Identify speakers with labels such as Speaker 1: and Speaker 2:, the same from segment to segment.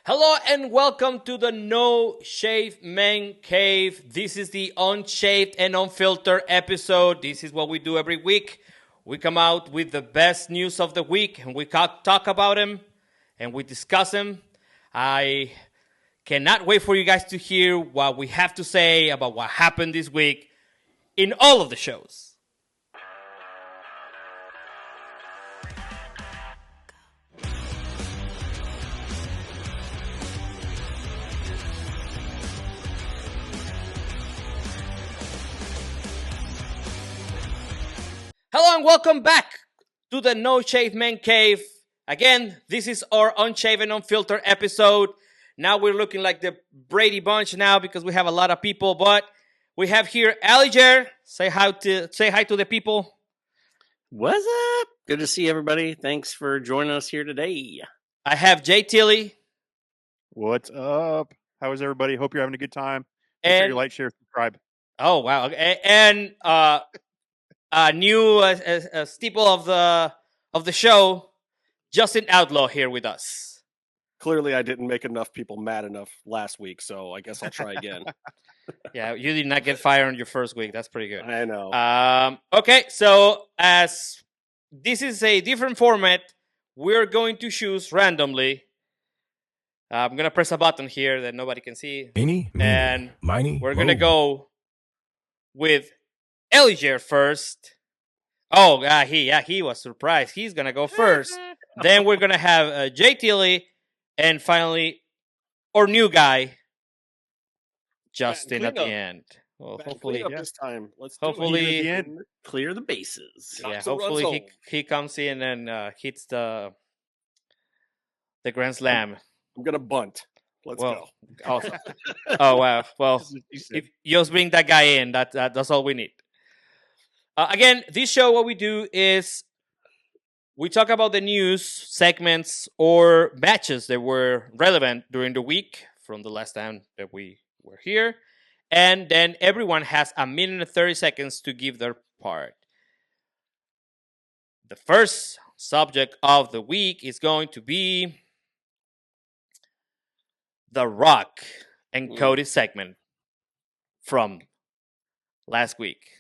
Speaker 1: Hello and welcome to the No Shave Man Cave. This is the Unshaved and Unfiltered episode. This is what we do every week. We come out with the best news of the week and we talk about them and we discuss them. I cannot wait for you guys to hear what we have to say about what happened this week in all of the shows. Hello and welcome back to the No Shave Man Cave. Again, this is our Unshaved and Unfiltered episode. Now we're looking like the Brady Bunch now because we have a lot of people, but we have here Aliger. Say hi to the people.
Speaker 2: What's up? Good to see everybody. Thanks for joining us here today.
Speaker 1: I have Jay Tilly.
Speaker 3: What's up? How is everybody? Hope you're having a good time. Make sure you like, share, subscribe.
Speaker 1: Oh wow! And a new staple of the show, Justin Outlaw here with us.
Speaker 2: Clearly, I didn't make enough people mad enough last week, so I guess I'll try again.
Speaker 1: Yeah, you did not get fired on your first week. That's pretty good.
Speaker 2: I know.
Speaker 1: Okay, so as this is a different format, we're going to choose randomly. I'm gonna press a button here that nobody can see, and we're gonna go with Eliger first. Oh, he was surprised. He's gonna go first. Then we're gonna have Jay Tilly, and finally, our new guy, Justin, at the end. Well, hopefully
Speaker 2: this time. Let's
Speaker 1: hopefully
Speaker 2: clear the bases.
Speaker 1: Yeah, hopefully he comes in and hits the grand slam.
Speaker 2: I'm gonna bunt. Let's go.
Speaker 1: Awesome. Oh wow. Well, if you just bring that guy in, that's all we need. Again, this show, what we do is we talk about the news segments or matches that were relevant during the week from the last time that we were here. And then everyone has a minute and 30 seconds to give their part. The first subject of the week is going to be The Rock and Cody segment from last week.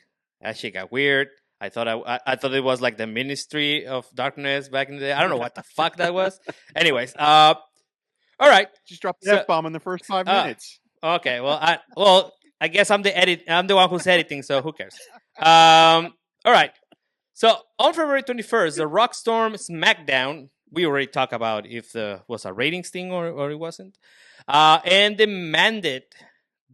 Speaker 1: That shit got weird. I thought it was like the Ministry of Darkness back in the day. I don't know what the fuck that was. Anyways, all right.
Speaker 3: Just dropped the F-bomb in the first 5 minutes.
Speaker 1: Okay, well, I guess I'm the one who's editing, so who cares? All right. So on February 21st, the Rock Storm SmackDown. We already talked about if the was a ratings thing or it wasn't, and demanded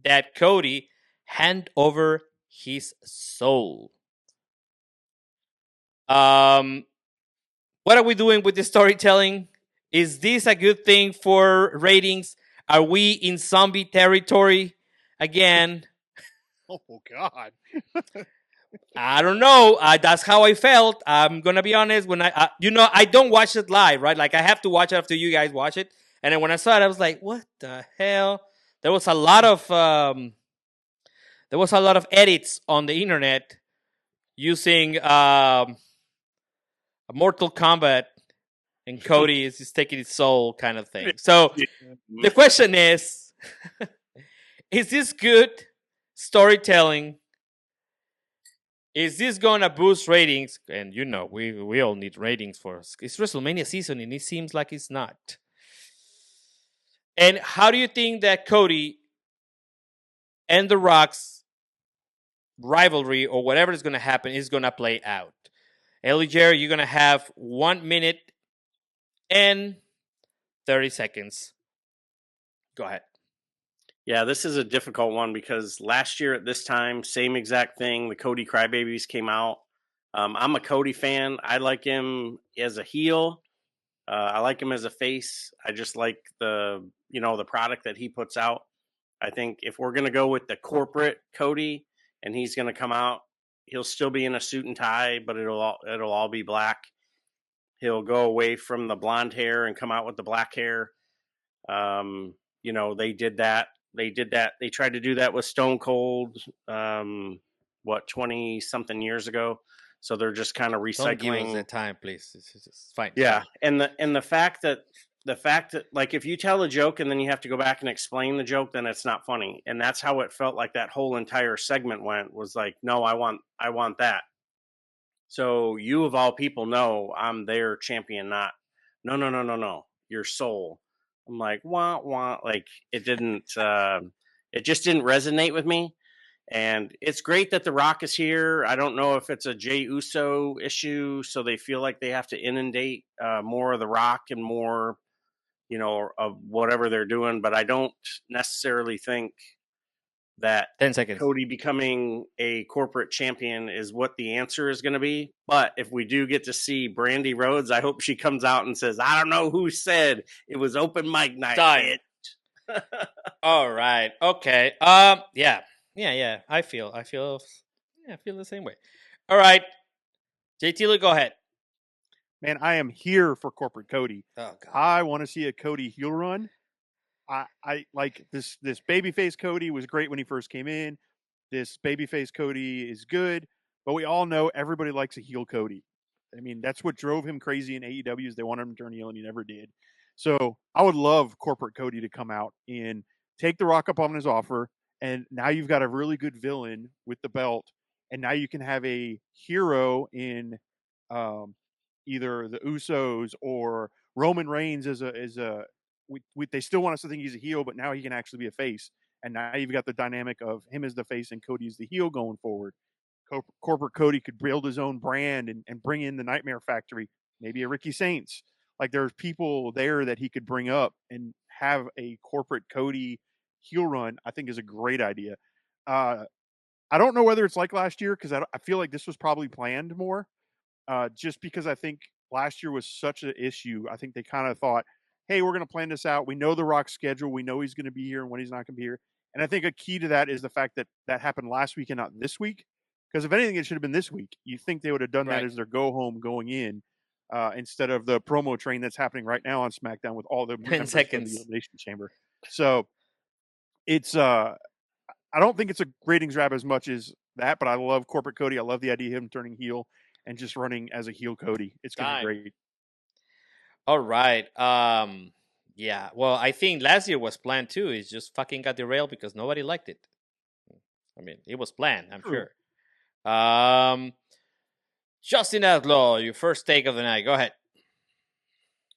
Speaker 1: that Cody hand over his soul. What are we doing with the storytelling? Is this a good thing for ratings? Are we in zombie territory again?
Speaker 3: Oh God.
Speaker 1: I don't know. That's how I felt. I'm gonna be honest. When I don't watch it live, right? Like I have to watch it after you guys watch it. And then when I saw it, I was like, "What the hell?" There was a lot of edits on the internet using Mortal Kombat, and Cody is just taking his soul, kind of thing. So the question is this good storytelling? Is this going to boost ratings? And we all need ratings for it's WrestleMania season, and it seems like it's not. And how do you think that Cody and The Rock's rivalry or whatever is going to happen is going to play out? Eliger, you're going to have 1 minute and 30 seconds. Go ahead.
Speaker 2: Yeah, this is a difficult one because last year at this time, same exact thing. The Cody Crybabies came out. I'm a Cody fan. I like him as a heel. I like him as a face. I just like the product that he puts out. I think if we're going to go with the corporate Cody and he's going to come out, he'll still be in a suit and tie, but it'll all be black. He'll go away from the blonde hair and come out with the black hair. They did that. They tried to do that with Stone Cold, 20-something years ago. So they're just kind of recycling.
Speaker 1: Don't give us the time, please. It's fine.
Speaker 2: Yeah, and the fact that the fact that, like, if you tell a joke and then you have to go back and explain the joke, then it's not funny. And that's how it felt like that whole entire segment went, was like, no, I want that. So you of all people know I'm their champion, not no, your soul. I'm like, wah wah, like it just didn't resonate with me. And it's great that The Rock is here. I don't know if it's a Jey Uso issue, so they feel like they have to inundate more of The Rock and more, of whatever they're doing. But I don't necessarily think that
Speaker 1: 10 seconds.
Speaker 2: Cody becoming a corporate champion is what the answer is going to be. But if we do get to see Brandy Rhodes, I hope she comes out and says, I don't know who said it was open mic night.
Speaker 1: All right. Okay. Yeah. I feel the same way. All right. JT, go ahead.
Speaker 3: Man, I am here for corporate Cody.
Speaker 1: Oh, God.
Speaker 3: I want to see a Cody heel run. I like this babyface Cody was great when he first came in. This babyface Cody is good, but we all know everybody likes a heel Cody. I mean, that's what drove him crazy in AEW is they wanted him to turn heel and he never did. So I would love corporate Cody to come out and take The Rock up on his offer. And now you've got a really good villain with the belt. And now you can have a hero in either the Usos or Roman Reigns as a they still want us to think he's a heel, but now he can actually be a face. And now you've got the dynamic of him as the face and Cody as the heel going forward. Corporate Cody could build his own brand and bring in the Nightmare Factory, maybe a Ricky Saints. Like there's people there that he could bring up and have a corporate Cody heel run. I think is a great idea. I don't know whether it's like last year because I feel like this was probably planned more. Just because I think last year was such an issue. I think they kind of thought, hey, we're going to plan this out. We know The Rock's schedule. We know he's going to be here and when he's not going to be here. And I think a key to that is the fact that that happened last week and not this week. Because if anything, it should have been this week. You think they would have done that as their go home going in instead of the promo train that's happening right now on SmackDown with all the
Speaker 1: 10 seconds
Speaker 3: of the Elimination Chamber. So it's I don't think it's a ratings grab as much as that, but I love corporate Cody. I love the idea of him turning heel and just running as a heel Cody. It's going to be great.
Speaker 1: All right. Yeah. Well, I think last year was planned too. It just fucking got derailed because nobody liked it. I mean, it was planned, I'm sure. Justin Outlaw, your first take of the night. Go ahead.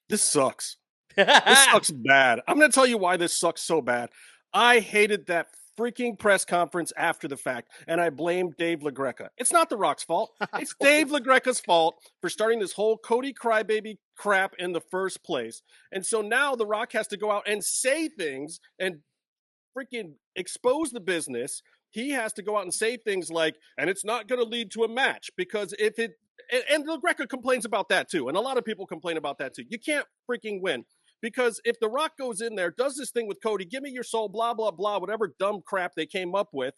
Speaker 4: This sucks. This sucks bad. I'm going to tell you why this sucks so bad. I hated that freaking press conference after the fact, and I blame Dave LaGreca. It's not The Rock's fault. It's Dave LaGreca's fault for starting this whole Cody crybaby crap in the first place. And so now The Rock has to go out and say things and freaking expose the business. He has to go out and say things like, and it's not going to lead to a match because if it, and LaGreca complains about that too. And a lot of people complain about that too. You can't freaking win. Because if The Rock goes in there, does this thing with Cody, give me your soul, blah, blah, blah, whatever dumb crap they came up with,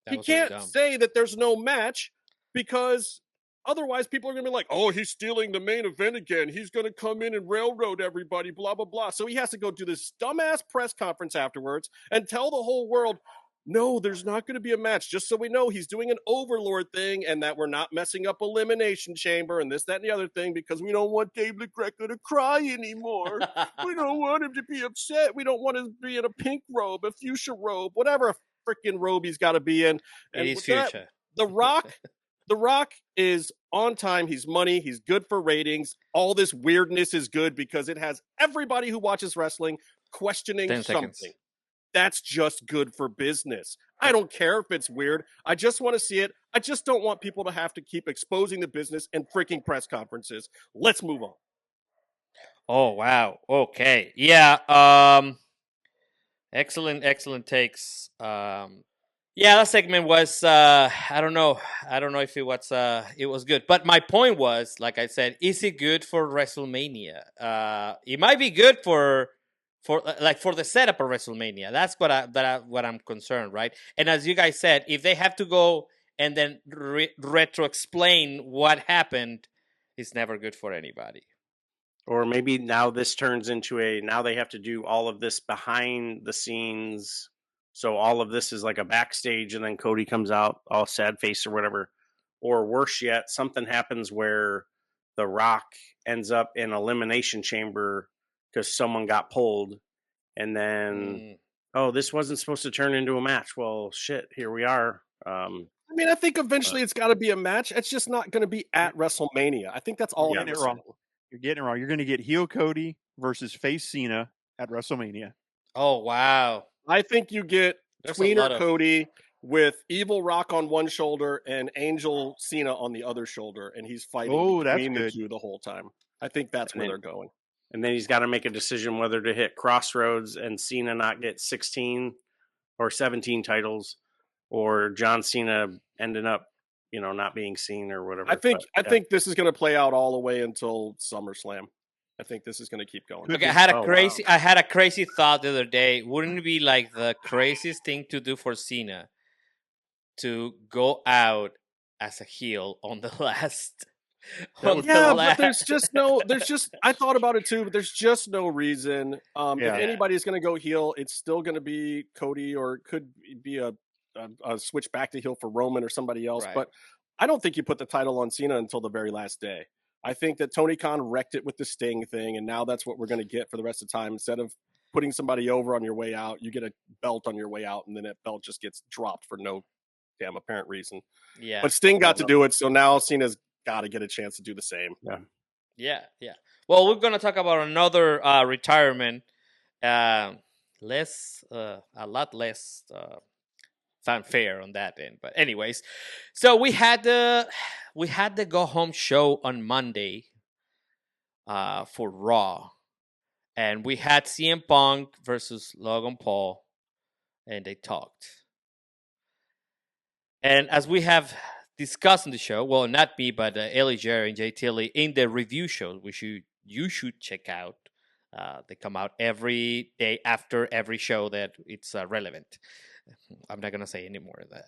Speaker 4: he can't say that there's no match because otherwise people are going to be like, oh, he's stealing the main event again. He's going to come in and railroad everybody, blah, blah, blah. So he has to go do this dumbass press conference afterwards and tell the whole world, no, there's not going to be a match. Just so we know he's doing an overlord thing and that we're not messing up Elimination Chamber and this, that, and the other thing because we don't want Dave LaGreca to cry anymore. We don't want him to be upset. We don't want him to be in a pink robe, a fuchsia robe, whatever freaking robe he's got to be in. And
Speaker 1: it is fuchsia.
Speaker 4: The Rock is on time. He's money. He's good for ratings. All this weirdness is good because it has everybody who watches wrestling questioning something. That's just good for business. I don't care if it's weird. I just want to see it. I just don't want people to have to keep exposing the business in freaking press conferences. Let's move on.
Speaker 1: Oh, wow. Okay. Yeah. Excellent takes. Yeah, that segment was I don't know if it was good. But my point was, like I said, is it good for WrestleMania? It might be good for the setup of WrestleMania. That's what I'm concerned, right? And as you guys said, if they have to go and then retro explain what happened, it's never good for anybody.
Speaker 2: Or maybe now this turns into now they have to do all of this behind the scenes. So all of this is like a backstage and then Cody comes out all sad face or whatever. Or worse yet, something happens where The Rock ends up in Elimination Chamber because someone got pulled, and then this wasn't supposed to turn into a match. Well, shit, here we are.
Speaker 4: I mean, I think eventually it's got to be a match. It's just not going to be at WrestleMania. I think that's all.
Speaker 3: You're getting it wrong. You're getting it wrong. You're going to get heel Cody versus face Cena at WrestleMania.
Speaker 1: Oh wow!
Speaker 4: I think you get tweener Cody with Evil Rock on one shoulder and Angel Cena on the other shoulder, and he's fighting between the two the whole time. I think that's where they're going.
Speaker 2: And then he's got to make a decision whether to hit Crossroads and Cena not get 16 or 17 titles, or John Cena ending up, not being seen or whatever.
Speaker 4: I think this is going to play out all the way until SummerSlam. I think this is going to keep going.
Speaker 1: Okay, I had a crazy thought the other day. Wouldn't it be like the craziest thing to do for Cena to go out as a heel on the last?
Speaker 4: But I thought about it too, but there's just no reason. If anybody's going to go heel, it's still going to be Cody, or it could be a switch back to heel for Roman or somebody else. Right. But I don't think you put the title on Cena until the very last day. I think that Tony Khan wrecked it with the Sting thing, and now that's what we're going to get for the rest of the time. Instead of putting somebody over on your way out, you get a belt on your way out, and then that belt just gets dropped for no damn apparent reason.
Speaker 1: Yeah.
Speaker 4: But Sting got to do it, so now Cena's got to get a chance to do the same.
Speaker 1: Yeah. Well, we're going to talk about another retirement. A lot less fanfare on that end. But anyways, so we had the go home show on Monday for Raw, and we had CM Punk versus Logan Paul, and they talked. And as we have discussed in the show, well, not me, but Ellie Jerry and Jay Tilly in the review shows, which you should check out. They come out every day after every show that it's relevant. I'm not going to say any more of that.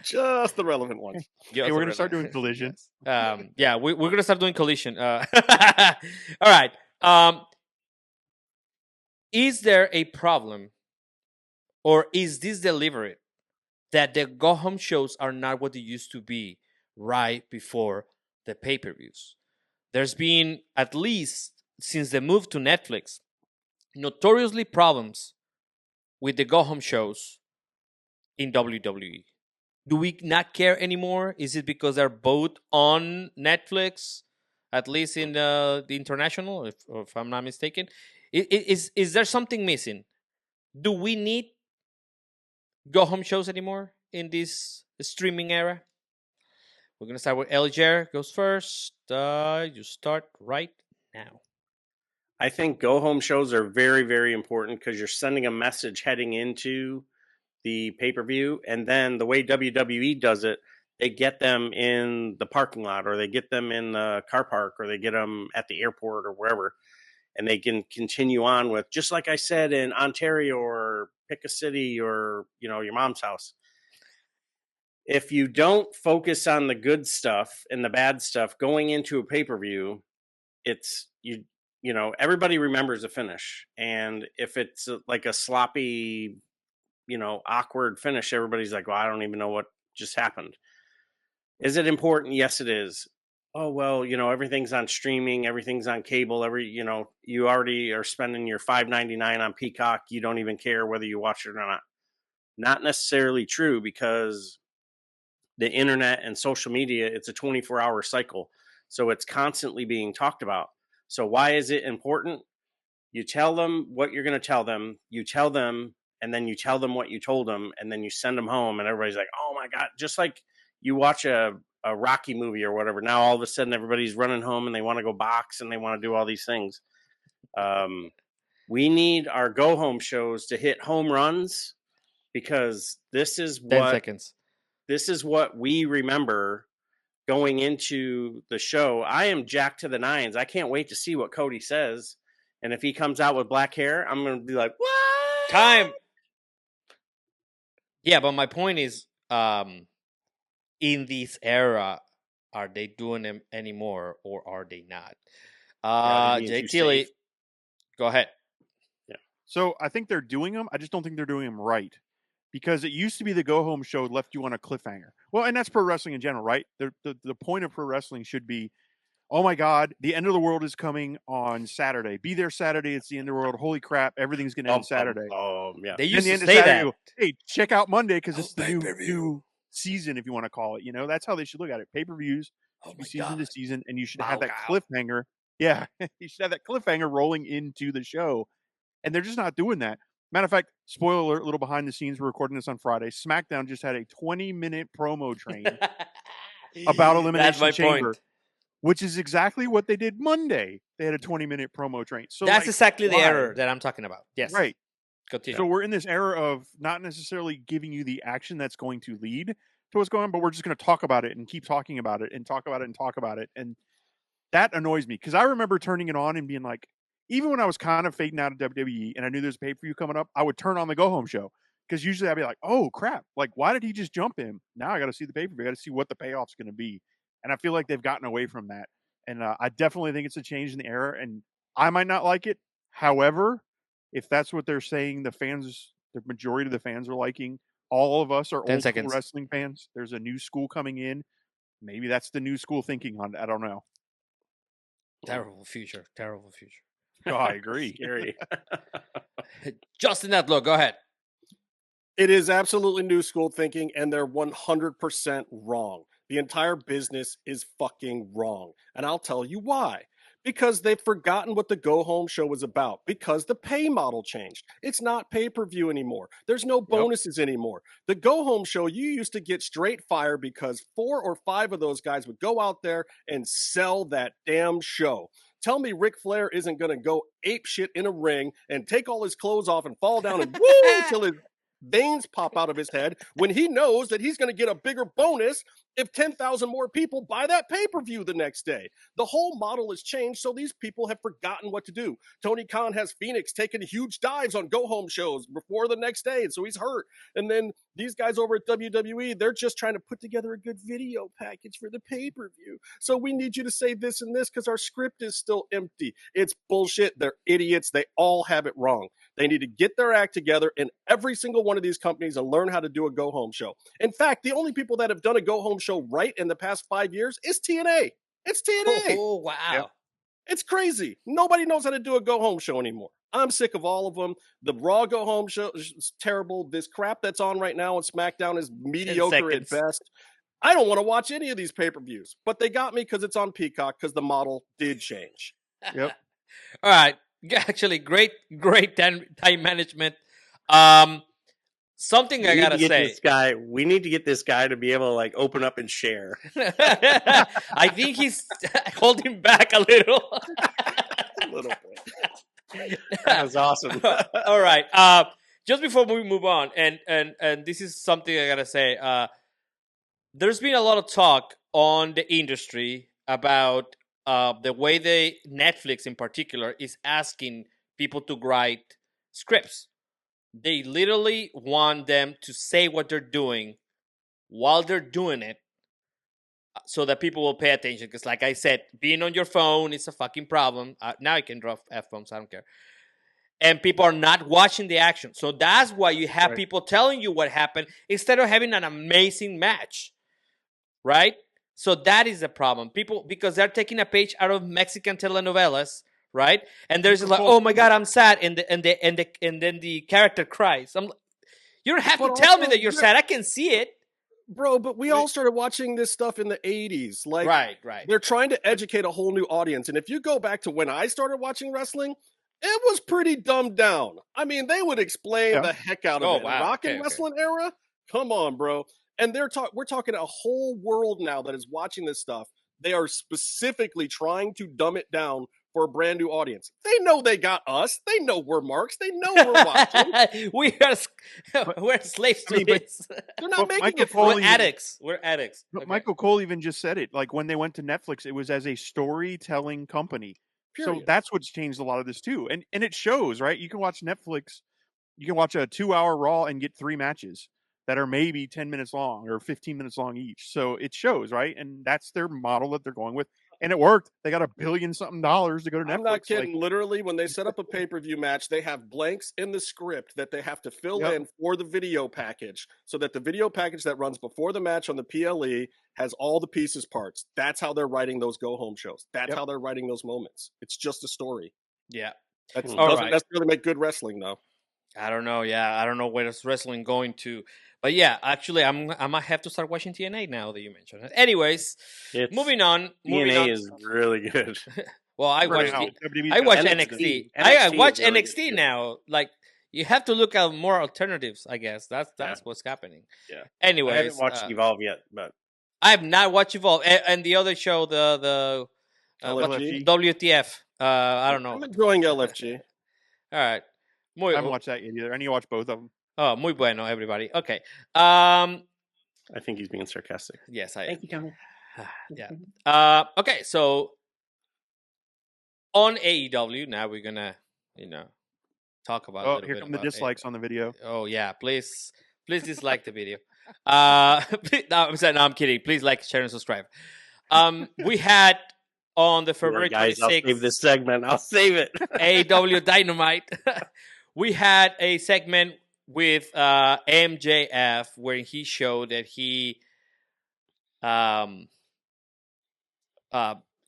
Speaker 4: Just the relevant ones.
Speaker 3: We're going to start doing Collision.
Speaker 1: We're going to start doing Collision. All right. Is there a problem, or is this deliberate, that the go-home shows are not what they used to be right before the pay-per-views? There's been, at least since the move to Netflix, notoriously problems with the go-home shows in WWE. Do we not care anymore? Is it because they're both on Netflix, at least in the international, if I'm not mistaken? Is there something missing? Do we need go-home shows anymore in this streaming era? We're going to start with Elger. Goes first. You start right now.
Speaker 2: I think go-home shows are very, very important because you're sending a message heading into the pay-per-view. And then the way WWE does it, they get them in the parking lot, or they get them in the car park, or they get them at the airport or wherever. And they can continue on with, just like I said, in Ontario or pick a city or, your mom's house. If you don't focus on the good stuff and the bad stuff going into a pay-per-view, it's everybody remembers a finish. And if it's like a sloppy, awkward finish, everybody's like, well, I don't even know what just happened. Is it important? Yes, it is. Oh, well, everything's on streaming, everything's on cable, you already are spending your $5.99 on Peacock. You don't even care whether you watch it or not. Not necessarily true, because the internet and social media, it's a 24-hour cycle. So it's constantly being talked about. So why is it important? You tell them what you're going to tell them. You tell them, and then you tell them what you told them, and then you send them home, and everybody's like, oh my God. Just like you watch a Rocky movie or whatever. Now all of a sudden everybody's running home and they want to go box and they want to do all these things. We need our go home shows to hit home runs, because this is
Speaker 1: 10 seconds.
Speaker 2: This is what we remember going into the show. I am jacked to the nines. I can't wait to see what Cody says. And if he comes out with black hair, I'm going to be like, what?
Speaker 1: Time. Yeah, but my point is, in this era, are they doing them anymore, or are they not? Jay Tilly, go ahead.
Speaker 3: Yeah. So I think they're doing them. I just don't think they're doing them right, because it used to be the go home show left you on a cliffhanger. Well, and that's pro wrestling in general, right? The point of pro wrestling should be oh my God, the end of the world is coming on Saturday. Be there Saturday. It's the end of the world. Holy crap. Everything's going to end Saturday.
Speaker 2: Yeah.
Speaker 1: They
Speaker 3: Then
Speaker 1: used
Speaker 3: the
Speaker 1: to
Speaker 3: end of
Speaker 1: say
Speaker 3: Saturday,
Speaker 1: that.
Speaker 3: go, hey, check out Monday because it's the
Speaker 4: pay-per-view.
Speaker 3: new season, if you want to call it. You know, that's how they should look at it. Pay-per-views should be season to season, and you should have that cliffhanger. Yeah, you should have that cliffhanger rolling into the show, and they're just not doing that. Matter of fact, spoiler alert, a little behind the scenes, we're recording this on Friday. SmackDown just had a 20-minute promo train about Elimination Chamber, which is exactly what they did Monday. They had a 20-minute promo train. So
Speaker 1: that's exactly the error that I'm talking about. Yes.
Speaker 3: Right.
Speaker 1: Continue.
Speaker 3: So we're in this era of not necessarily giving you the action that's going to lead to what's going on, but we're just going to talk about it and keep talking about it and talk about it and talk about it. And that annoys me because I remember turning it on and being like, even when I was kind of fading out of WWE and I knew there's a pay-per-view coming up, I would turn on the go-home show because usually I'd be like, oh, crap. Like, why did he just jump him? Now I got to see the pay-per-view. I got to see what the payoff's going to be. And I feel like they've gotten away from that. And I definitely think it's a change in the era. And I might not like it. However, if that's what they're saying, the majority of the fans are liking. All of us are old school wrestling fans. There's a new school coming in. Maybe that's the new school thinking on it. I don't know.
Speaker 1: Terrible future. Terrible future.
Speaker 3: Oh, I agree.
Speaker 2: Scary.
Speaker 1: Justin Netlow, go ahead.
Speaker 4: It is absolutely new school thinking, and they're 100% wrong. The entire business is fucking wrong. And I'll tell you why. Because they've forgotten what the go-home show was about. Because the pay model changed. It's not pay-per-view anymore. There's no bonuses anymore. The go-home show, you used to get straight fire because 4 or 5 of those guys would go out there and sell that damn show. Tell me Ric Flair isn't going to go ape shit in a ring and take all his clothes off and fall down and woo till his veins pop out of his head when he knows that he's going to get a bigger bonus if 10,000 more people buy that pay-per-view the next day. The whole model has changed, so these people have forgotten what to do. Tony Khan has Phoenix taking huge dives on go-home shows before the next day, and so he's hurt. And then these guys over at WWE, they're just trying to put together a good video package for the pay-per-view. So we need you to say this and this because our script is still empty. It's bullshit. They're idiots. They all have it wrong. They need to get their act together in every single one of these companies and learn how to do a go-home show. In fact, the only people that have done a go-home show right in the past 5 years is TNA. It's TNA.
Speaker 1: Oh, wow.
Speaker 3: Yep.
Speaker 4: It's crazy. Nobody knows how to do a go-home show anymore. I'm sick of all of them. The Raw go-home show is terrible. This crap that's on right now on SmackDown is mediocre at best. I don't want to watch any of these pay-per-views, but they got me because it's on Peacock because the model did change.
Speaker 3: Yep.
Speaker 1: All right. Actually, great time management. Something I gotta say.
Speaker 2: We need to get this guy to be able to like open up and share.
Speaker 1: I think he's holding back a little.
Speaker 2: A little bit. That was awesome.
Speaker 1: All right. Just before we move on, and this is something I gotta say. There's been a lot of talk on the industry about the way Netflix in particular is asking people to write scripts. They literally want them to say what they're doing while they're doing it so that people will pay attention. Because like I said, being on your phone is a fucking problem. Now I can draw F-bombs, I don't care. And people are not watching the action. So that's why you have people telling you what happened instead of having an amazing match. Right? So that is a problem. People, because they're taking a page out of Mexican telenovelas, right? And there's like, oh my God, I'm sad, and then the character cries. You don't have to tell me that you're sad. I can see it,
Speaker 4: bro. But we all started watching this stuff in the '80s, like
Speaker 1: right.
Speaker 4: They're trying to educate a whole new audience, and if you go back to when I started watching wrestling, it was pretty dumbed down. I mean, they would explain the heck out of it.
Speaker 1: Wow.
Speaker 4: Rock and wrestling era, come on, bro. And we're talking a whole world now that is watching this stuff. They are specifically trying to dumb it down for a brand new audience. They know they got us. They know we're marks. They know we're watching.
Speaker 1: We're slaves to this.
Speaker 4: They're not making it
Speaker 1: fun. We're addicts. We're addicts.
Speaker 3: But Michael Cole even just said it. Like when they went to Netflix, it was as a storytelling company. Period. So that's what's changed a lot of this too. And it shows, right? You can watch Netflix. You can watch a 2-hour Raw and get 3 matches that are maybe 10 minutes long or 15 minutes long each. So it shows, right? And that's their model that they're going with. And it worked. They got $1 billion something to go to Netflix.
Speaker 4: I'm not kidding. Literally, when they set up a pay-per-view match, they have blanks in the script that they have to fill in for the video package, so that the video package that runs before the match on the PLE has all the pieces parts. That's how they're writing those go-home shows. That's how they're writing those moments. It's just a story.
Speaker 1: Yeah.
Speaker 4: That doesn't necessarily make good wrestling, though.
Speaker 1: I don't know. Yeah, I don't know where is wrestling going to. But yeah, actually, I might have to start watching TNA now that you mentioned it. Anyways, moving on.
Speaker 2: TNA is really good.
Speaker 1: Well, I watch NXT. I watch NXT now. Like, you have to look at more alternatives, I guess. That's what's happening.
Speaker 2: Yeah.
Speaker 1: Anyways,
Speaker 2: I haven't watched Evolve yet, but
Speaker 1: I have not watched Evolve. And the other show, the WTF. I don't know.
Speaker 4: I'm enjoying LFG.
Speaker 1: All right.
Speaker 3: I haven't watched that yet either. I need to watch both of them.
Speaker 1: Oh, muy bueno, everybody. Okay.
Speaker 2: I think he's being sarcastic.
Speaker 1: Yes, I am.
Speaker 2: Thank you, Tony.
Speaker 1: Yeah. Okay, so on AEW, now we're gonna, talk about.
Speaker 3: Oh, here come the dislikes on the video.
Speaker 1: Oh yeah, please dislike the video. I'm kidding. Please like, share, and subscribe. We had on the February 26th.
Speaker 2: Guys, I'll save this segment. I'll save it.
Speaker 1: AEW Dynamite. We had a segment with MJF where he showed that he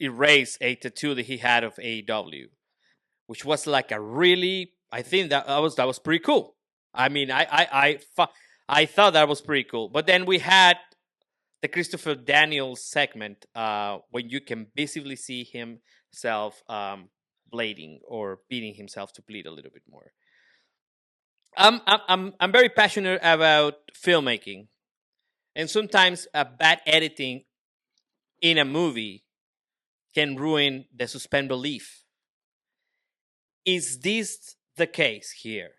Speaker 1: erased a tattoo that he had of AEW, which was like I think that was pretty cool. I mean, I thought that was pretty cool. But then we had the Christopher Daniels segment when you can visibly see himself blading or beating himself to bleed a little bit more. I'm very passionate about filmmaking, and sometimes a bad editing in a movie can ruin the suspend belief. Is this the case here?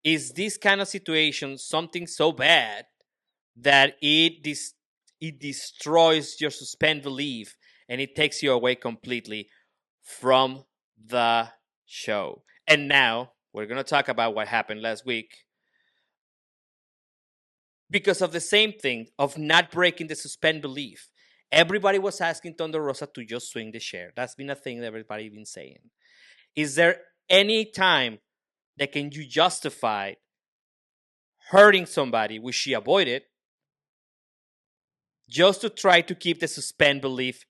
Speaker 1: Is this kind of situation something so bad that it destroys your suspend belief and it takes you away completely from the show? And now we're going to talk about what happened last week. Because of the same thing of not breaking the suspend belief, everybody was asking Thunder Rosa to just swing the chair. That's been a thing that everybody's been saying. Is there any time that can you justify hurting somebody, which she avoided, just to try to keep the suspend belief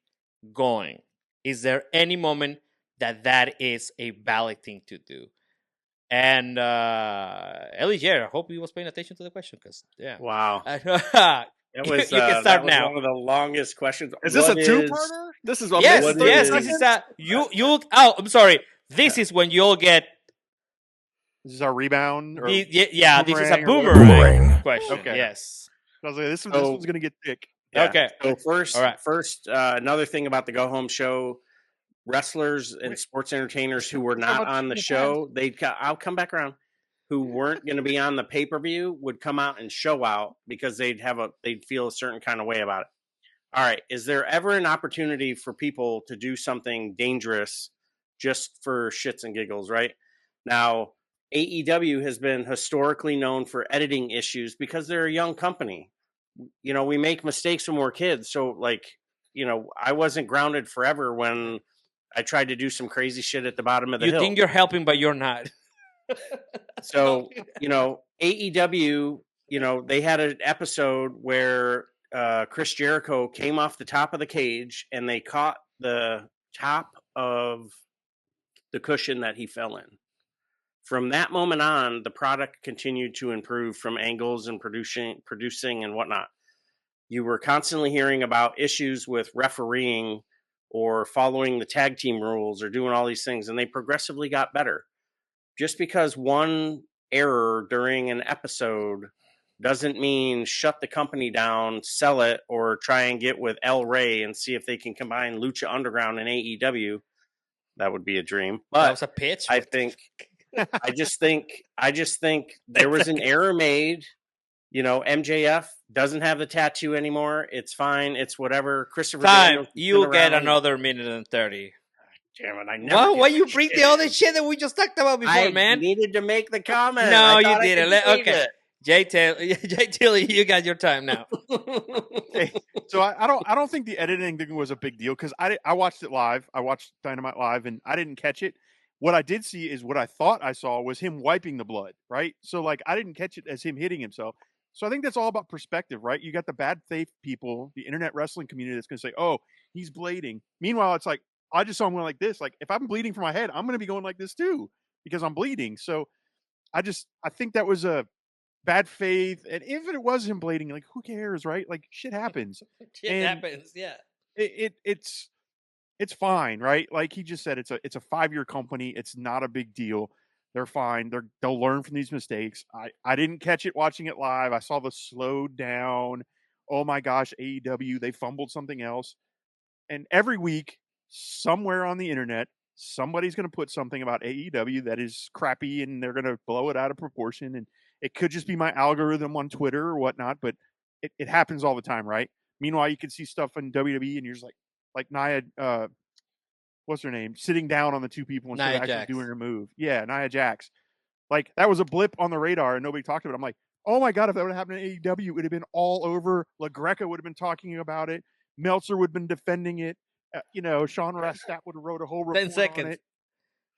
Speaker 1: going? Is there any moment that is a valid thing to do? And Elijah, I hope he was paying attention to the question, because
Speaker 2: wow,
Speaker 1: you can start now.
Speaker 2: One of the longest questions.
Speaker 4: Is this a two-parter? This is
Speaker 1: yes. This is a you. Oh, I'm sorry. This is when you'll get.
Speaker 3: This is our rebound. Or
Speaker 1: this is a boomerang question.
Speaker 3: Okay.
Speaker 1: Yes.
Speaker 3: I was like, this one's going to get thick.
Speaker 2: Yeah.
Speaker 1: Okay.
Speaker 2: So first, another thing about the Go Home show. Wrestlers and sports entertainers who were not on the show, I'll come back around, who weren't going to be on the pay-per-view would come out and show out because they'd feel a certain kind of way about it. All right. Is there ever an opportunity for people to do something dangerous just for shits and giggles? Right now, AEW has been historically known for editing issues because they're a young company. We make mistakes when we're kids. So I wasn't grounded forever when I tried to do some crazy shit at the bottom of the hill.
Speaker 1: You think you're helping, but you're not.
Speaker 2: So, AEW, they had an episode where Chris Jericho came off the top of the cage and they caught the top of the cushion that he fell in. From that moment on, the product continued to improve from angles and producing and whatnot. You were constantly hearing about issues with refereeing or following the tag team rules or doing all these things, and they progressively got better. Just because one error during an episode doesn't mean shut the company down, sell it, or try and get with El Rey and see if they can combine Lucha Underground and AEW. That would be a dream. But
Speaker 1: that was a pitch.
Speaker 2: I just think there was an error made. MJF doesn't have the tattoo anymore. It's fine. It's whatever. Christopher Daniels,
Speaker 1: you'll get another minute and 30.
Speaker 2: Damn it! I never.
Speaker 1: Why you bring the other shit that we just talked about before, man?
Speaker 2: I needed to make the comment.
Speaker 1: No, you didn't. Okay. Jay Tilly, you got your time now.
Speaker 3: Hey, so I don't think the editing thing was a big deal because I watched it live. I watched Dynamite live and I didn't catch it. What I did see is what I thought I saw was him wiping the blood, right? So like I didn't catch it as him hitting himself. So I think that's all about perspective, right? You got the bad faith people, the internet wrestling community that's going to say, "Oh, he's bleeding." Meanwhile, it's like I just saw him going like this. Like if I'm bleeding from my head, I'm going to be going like this too because I'm bleeding. So I think that was a bad faith, and if it was him bleeding, like who cares, right? Like shit happens.
Speaker 1: Shit happens, yeah.
Speaker 3: It's fine, right? Like he just said, it's a 5-year company. It's not a big deal. They're fine. They'll learn from these mistakes. I didn't catch it watching it live. I saw the slowed down. Oh my gosh, AEW, they fumbled something else. And every week, somewhere on the internet, somebody's going to put something about AEW that is crappy and they're going to blow it out of proportion. And it could just be my algorithm on Twitter or whatnot, but it happens all the time, right? Meanwhile, you can see stuff in WWE and you're just like Nia, what's her name, sitting down on the two people instead
Speaker 1: Nia
Speaker 3: of actually
Speaker 1: Jax.
Speaker 3: doing her move. Yeah, Nia Jax. Like that was a blip on the radar and nobody talked about it. I'm like, oh my God, if that would have happened in AEW, it would have been all over. LaGreca would have been talking about it. Meltzer would have been defending it. Sean Rastat would have wrote a whole report
Speaker 1: 10 seconds.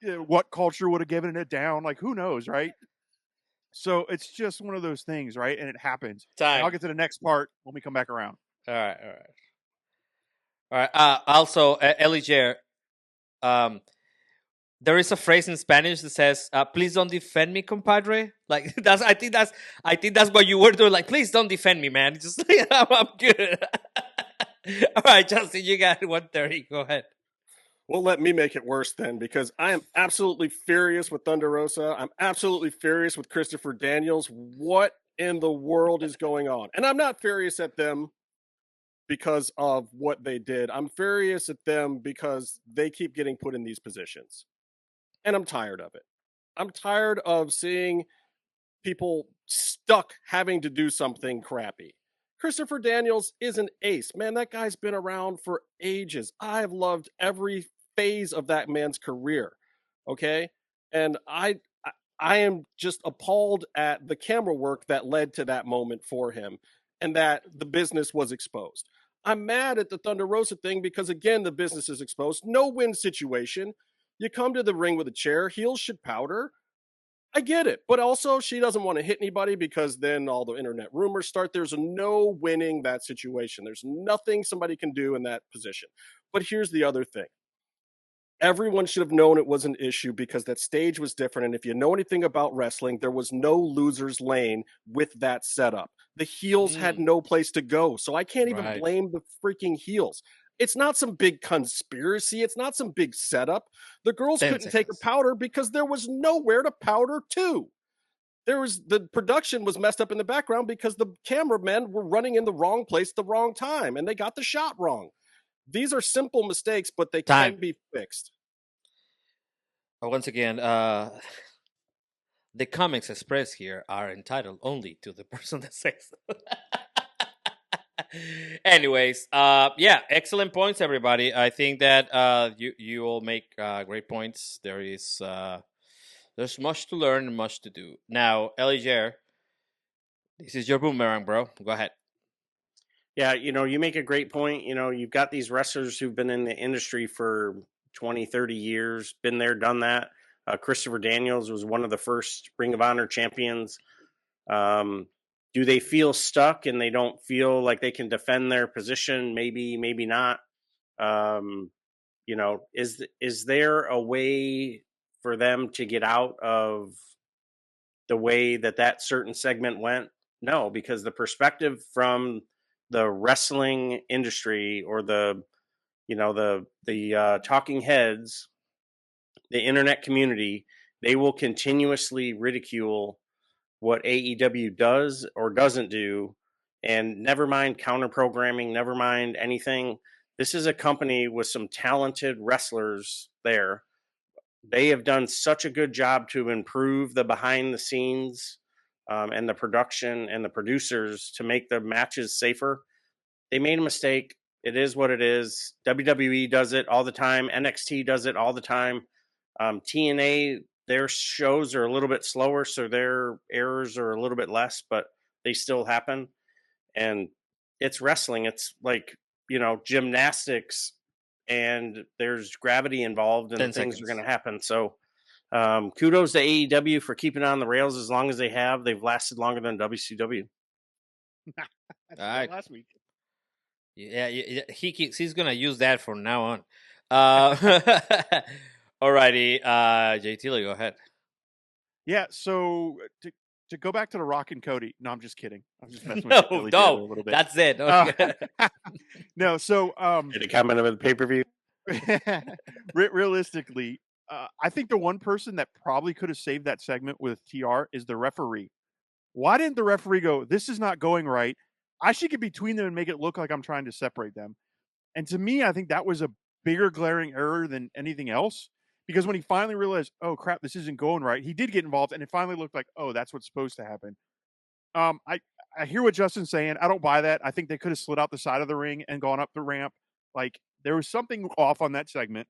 Speaker 3: on it. What culture would have given it down? Like, who knows, right? So it's just one of those things, right? And it happens.
Speaker 1: Time.
Speaker 3: And I'll get to the next part when we come back around.
Speaker 1: All right. Also, Elijah, there is a phrase in Spanish that says, "Please don't defend me, compadre." Like I think that's what you were doing. Like, please don't defend me, man. Just I'm good. All right, Justin, you got 130. Go ahead.
Speaker 4: Well, let me make it worse then, because I am absolutely furious with Thunder Rosa. I'm absolutely furious with Christopher Daniels. What in the world is going on? And I'm not furious at them because of what they did. I'm furious at them because they keep getting put in these positions. And I'm tired of it. I'm tired of seeing people stuck having to do something crappy. Christopher Daniels is an ace. Man, that guy's been around for ages. I've loved every phase of that man's career. Okay? And I am just appalled at the camera work that led to that moment for him and that the business was exposed. I'm mad at the Thunder Rosa thing because, again, the business is exposed. No win situation. You come to the ring with a chair. Heels should powder. I get it. But also, she doesn't want to hit anybody because then all the internet rumors start. There's no winning that situation. There's nothing somebody can do in that position. But here's the other thing. Everyone should have known it was an issue because that stage was different. And if you know anything about wrestling, there was no loser's lane with that setup. The heels had no place to go. So I can't even blame the freaking heels. It's not some big conspiracy. It's not some big setup. The girls couldn't take a powder because there was nowhere to powder to. The production was messed up in the background because the cameramen were running in the wrong place at the wrong time and they got the shot wrong. These are simple mistakes, but they can be fixed.
Speaker 1: Once again, the comics expressed here are entitled only to the person that says so. Anyways, yeah, excellent points, everybody. I think that you all make great points. There's much to learn and much to do. Now, Elijah, this is your boomerang, bro. Go ahead.
Speaker 2: Yeah, you make a great point. You've got these wrestlers who've been in the industry for 20, 30 years, been there, done that. Christopher Daniels was one of the first Ring of Honor champions. Do they feel stuck and they don't feel like they can defend their position? Maybe, maybe not. Is there a way for them to get out of the way that certain segment went? No, because the perspective from the wrestling industry or the talking heads, the internet community, they will continuously ridicule what AEW does or doesn't do, and never mind counter programming, never mind anything. This is a company with some talented wrestlers there. They have done such a good job to improve the behind the scenes and the production and the producers to make the matches safer. They made a mistake. It is what it is. WWE does it all the time. NXT does it all the time. TNA their shows are a little bit slower, so their errors are a little bit less, but they still happen. And it's wrestling. It's like, gymnastics, and there's gravity involved, and
Speaker 1: 10
Speaker 2: things are
Speaker 1: seconds.
Speaker 2: going to happen. So kudos to AEW for keeping it on the rails as long as they have. They've lasted longer than WCW.
Speaker 3: That's
Speaker 1: All right.
Speaker 3: last week.
Speaker 1: Yeah, he's gonna use that from now on. Alrighty, JT, go ahead.
Speaker 3: Yeah, so to go back to the Rock and Cody. No, I'm just kidding. I'm just messing with
Speaker 1: No,
Speaker 3: Billy Joe a little bit.
Speaker 1: that's it. Okay.
Speaker 3: No, so
Speaker 2: Did it comment about the pay-per-view?
Speaker 3: realistically, I think the one person that probably could have saved that segment with TR is the referee. Why didn't the referee go, this is not going right? I should get between them and make it look like I'm trying to separate them. And to me, I think that was a bigger glaring error than anything else. Because when he finally realized, oh crap, this isn't going right, he did get involved, and it finally looked like, oh, that's what's supposed to happen. I hear what Justin's saying. I don't buy that. I think they could have slid out the side of the ring and gone up the ramp. Like, there was something off on that segment.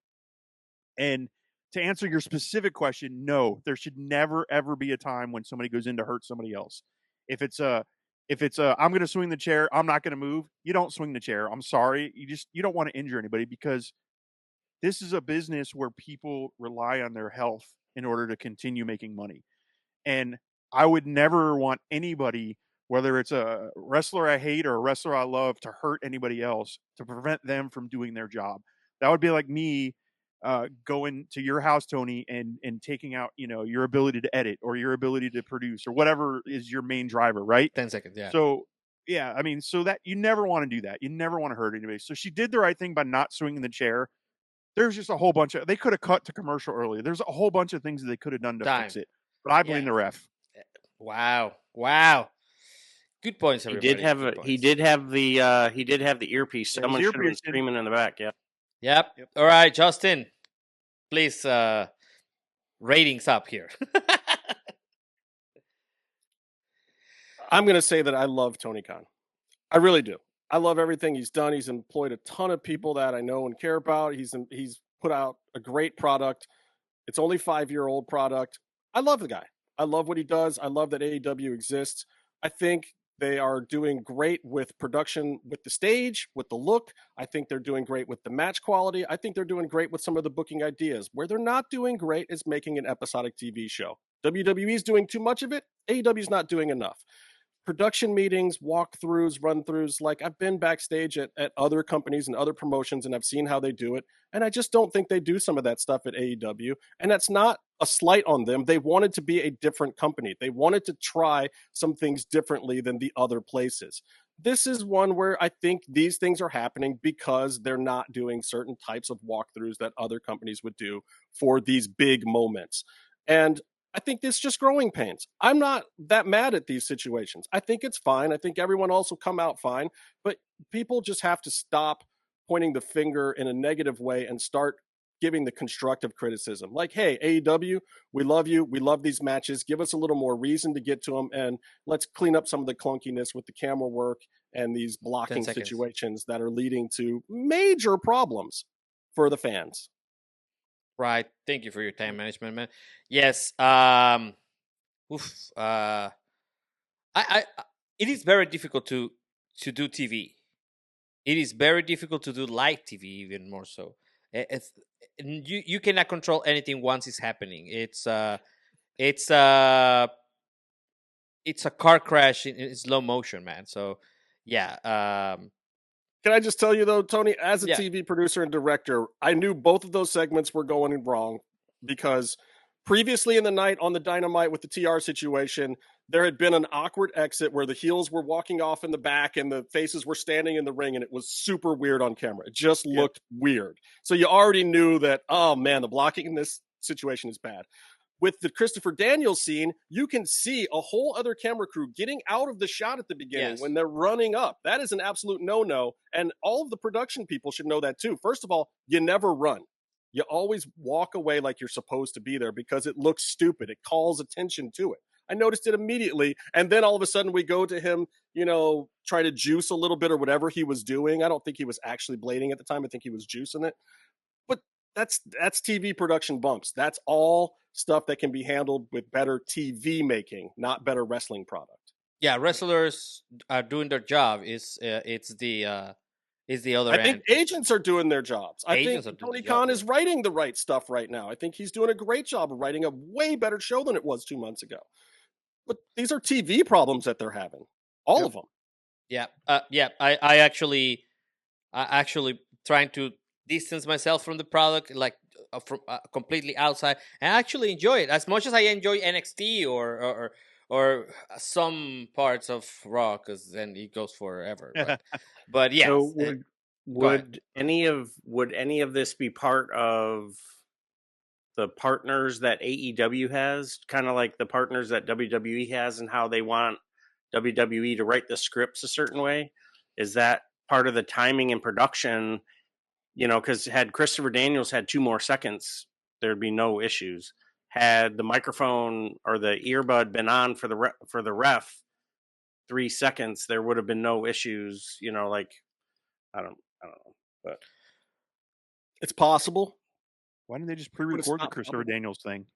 Speaker 3: And to answer your specific question, no, there should never ever be a time when somebody goes in to hurt somebody else. If it's I'm going to swing the chair, I'm not going to move. You don't swing the chair. I'm sorry. You don't want to injure anybody, because this is a business where people rely on their health in order to continue making money. And I would never want anybody, whether it's a wrestler I hate or a wrestler I love, to hurt anybody else to prevent them from doing their job. That would be like me going to your house, Tony, and taking out, your ability to edit or your ability to produce or whatever is your main driver, right?
Speaker 1: 10 seconds, yeah.
Speaker 3: So, yeah, I mean, so that you never want to do that. You never want to hurt anybody. So she did the right thing by not swinging the chair. There's just a whole bunch of, they could have cut to commercial earlier. There's a whole bunch of things that they could have done to fix it. But I blame the ref.
Speaker 1: Wow. Good points, everybody.
Speaker 2: He did have the earpiece. Someone should have been screaming in the back. Yeah.
Speaker 1: Yep. All right, Justin. Please, ratings up here.
Speaker 4: I'm going to say that I love Tony Khan. I really do. I love everything he's done. He's employed a ton of people that I know and care about. He's put out a great product. It's only 5-year-old product. I love the guy. I love what he does. I love that AEW exists. I think they are doing great with production, with the stage, with the look. I think they're doing great with the match quality. I think they're doing great with some of the booking ideas. Where they're not doing great is making an episodic TV show. WWE is doing too much of it. AEW is not doing enough. Production meetings, walkthroughs, run-throughs, like I've been backstage at other companies and other promotions, and I've seen how they do it, and I just don't think they do some of that stuff at AEW, and that's not a slight on them. They wanted to be a different company. They wanted to try some things differently than the other places. This is one where I think these things are happening because they're not doing certain types of walkthroughs that other companies would do for these big moments. And I think it's just growing pains. I'm not that mad at these situations. I think it's fine. I think everyone else will come out fine. But people just have to stop pointing the finger in a negative way and start giving the constructive criticism. Like, hey, AEW, we love you. We love these matches. Give us a little more reason to get to them. And let's clean up some of the clunkiness with the camera work and these blocking situations that are leading to major problems for the fans.
Speaker 1: Right. Thank you for your time management, man. Yes. It is very difficult to do TV. It is very difficult to do live TV, even more so. You cannot control anything once it's happening. It's a car crash in slow motion, man. So yeah.
Speaker 4: Can I just tell you, though, Tony, as a TV producer and director, I knew both of those segments were going wrong because previously in the night on the Dynamite with the TR situation, there had been an awkward exit where the heels were walking off in the back and the faces were standing in the ring, and it was super weird on camera. It just looked weird. So you already knew that, oh, man, the blocking in this situation is bad. With the Christopher Daniels scene, you can see a whole other camera crew getting out of the shot at the beginning when they're running up. That is an absolute no-no, and all of the production people should know that too. First of all, you never run. You always walk away like you're supposed to be there because it looks stupid. It calls attention to it. I noticed it immediately, and then all of a sudden we go to him, try to juice a little bit or whatever he was doing. I don't think he was actually blading at the time. I think he was juicing it. But that's TV production bumps. That's all stuff that can be handled with better TV making, not better wrestling product.
Speaker 1: Yeah, wrestlers are doing their job. It's the other
Speaker 4: I
Speaker 1: end.
Speaker 4: think agents are doing their jobs. I think Tony Khan is writing the right stuff right now. I think he's doing a great job of writing a way better show than it was 2 months ago. But these are TV problems that they're having. All of them.
Speaker 1: Yeah. I actually trying to distance myself from the product, like from completely outside, and I actually enjoy it as much as I enjoy NXT or some parts of Raw, because then it goes forever. But yes.
Speaker 2: So would any of this be part of the partners that AEW has, kind of like the partners that WWE has, and how they want WWE to write the scripts a certain way? Is that part of the timing and production? You know, because had Christopher Daniels had 2 more seconds, there'd be no issues. Had the microphone or the earbud been on for the ref 3 seconds, there would have been no issues. You know, like I don't know, but
Speaker 4: it's possible.
Speaker 3: Why didn't they just pre-record the Christopher Daniels thing?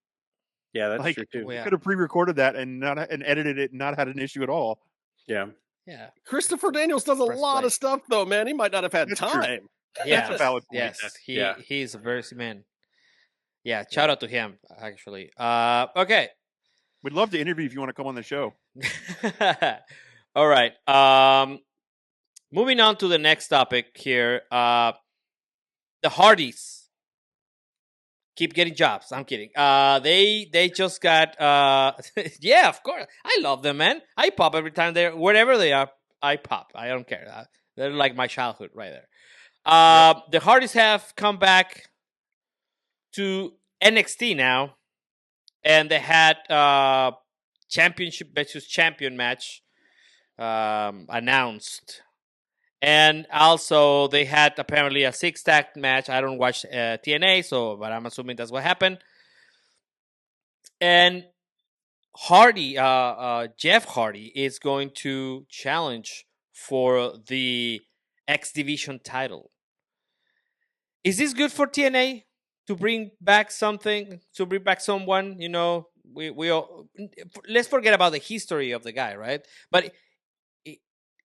Speaker 2: Yeah, that's true too.
Speaker 3: We could have pre-recorded that and edited it and not had an issue at all.
Speaker 2: Yeah.
Speaker 4: Christopher Daniels does a lot of stuff, though, man. He might not have had time.
Speaker 1: Yeah,
Speaker 3: that's a valid point.
Speaker 1: Yes, he's a very man. Yeah, shout out to him. Actually, okay.
Speaker 3: We'd love to interview if you want to come on the show.
Speaker 1: All right. Moving on to the next topic here. The Hardys keep getting jobs. I'm kidding. They just got yeah, of course. I love them, man. I pop every time they're wherever they are. I pop. I don't care. They're like my childhood right there. The Hardys have come back to NXT now, and they had championship versus champion match announced. And also, they had apparently a 6-tag match. I don't watch TNA, but I'm assuming that's what happened. And Hardy, Jeff Hardy, is going to challenge for the X Division title. Is this good for TNA to bring back something? To bring back someone? You know, we all, let's forget about the history of the guy, right? But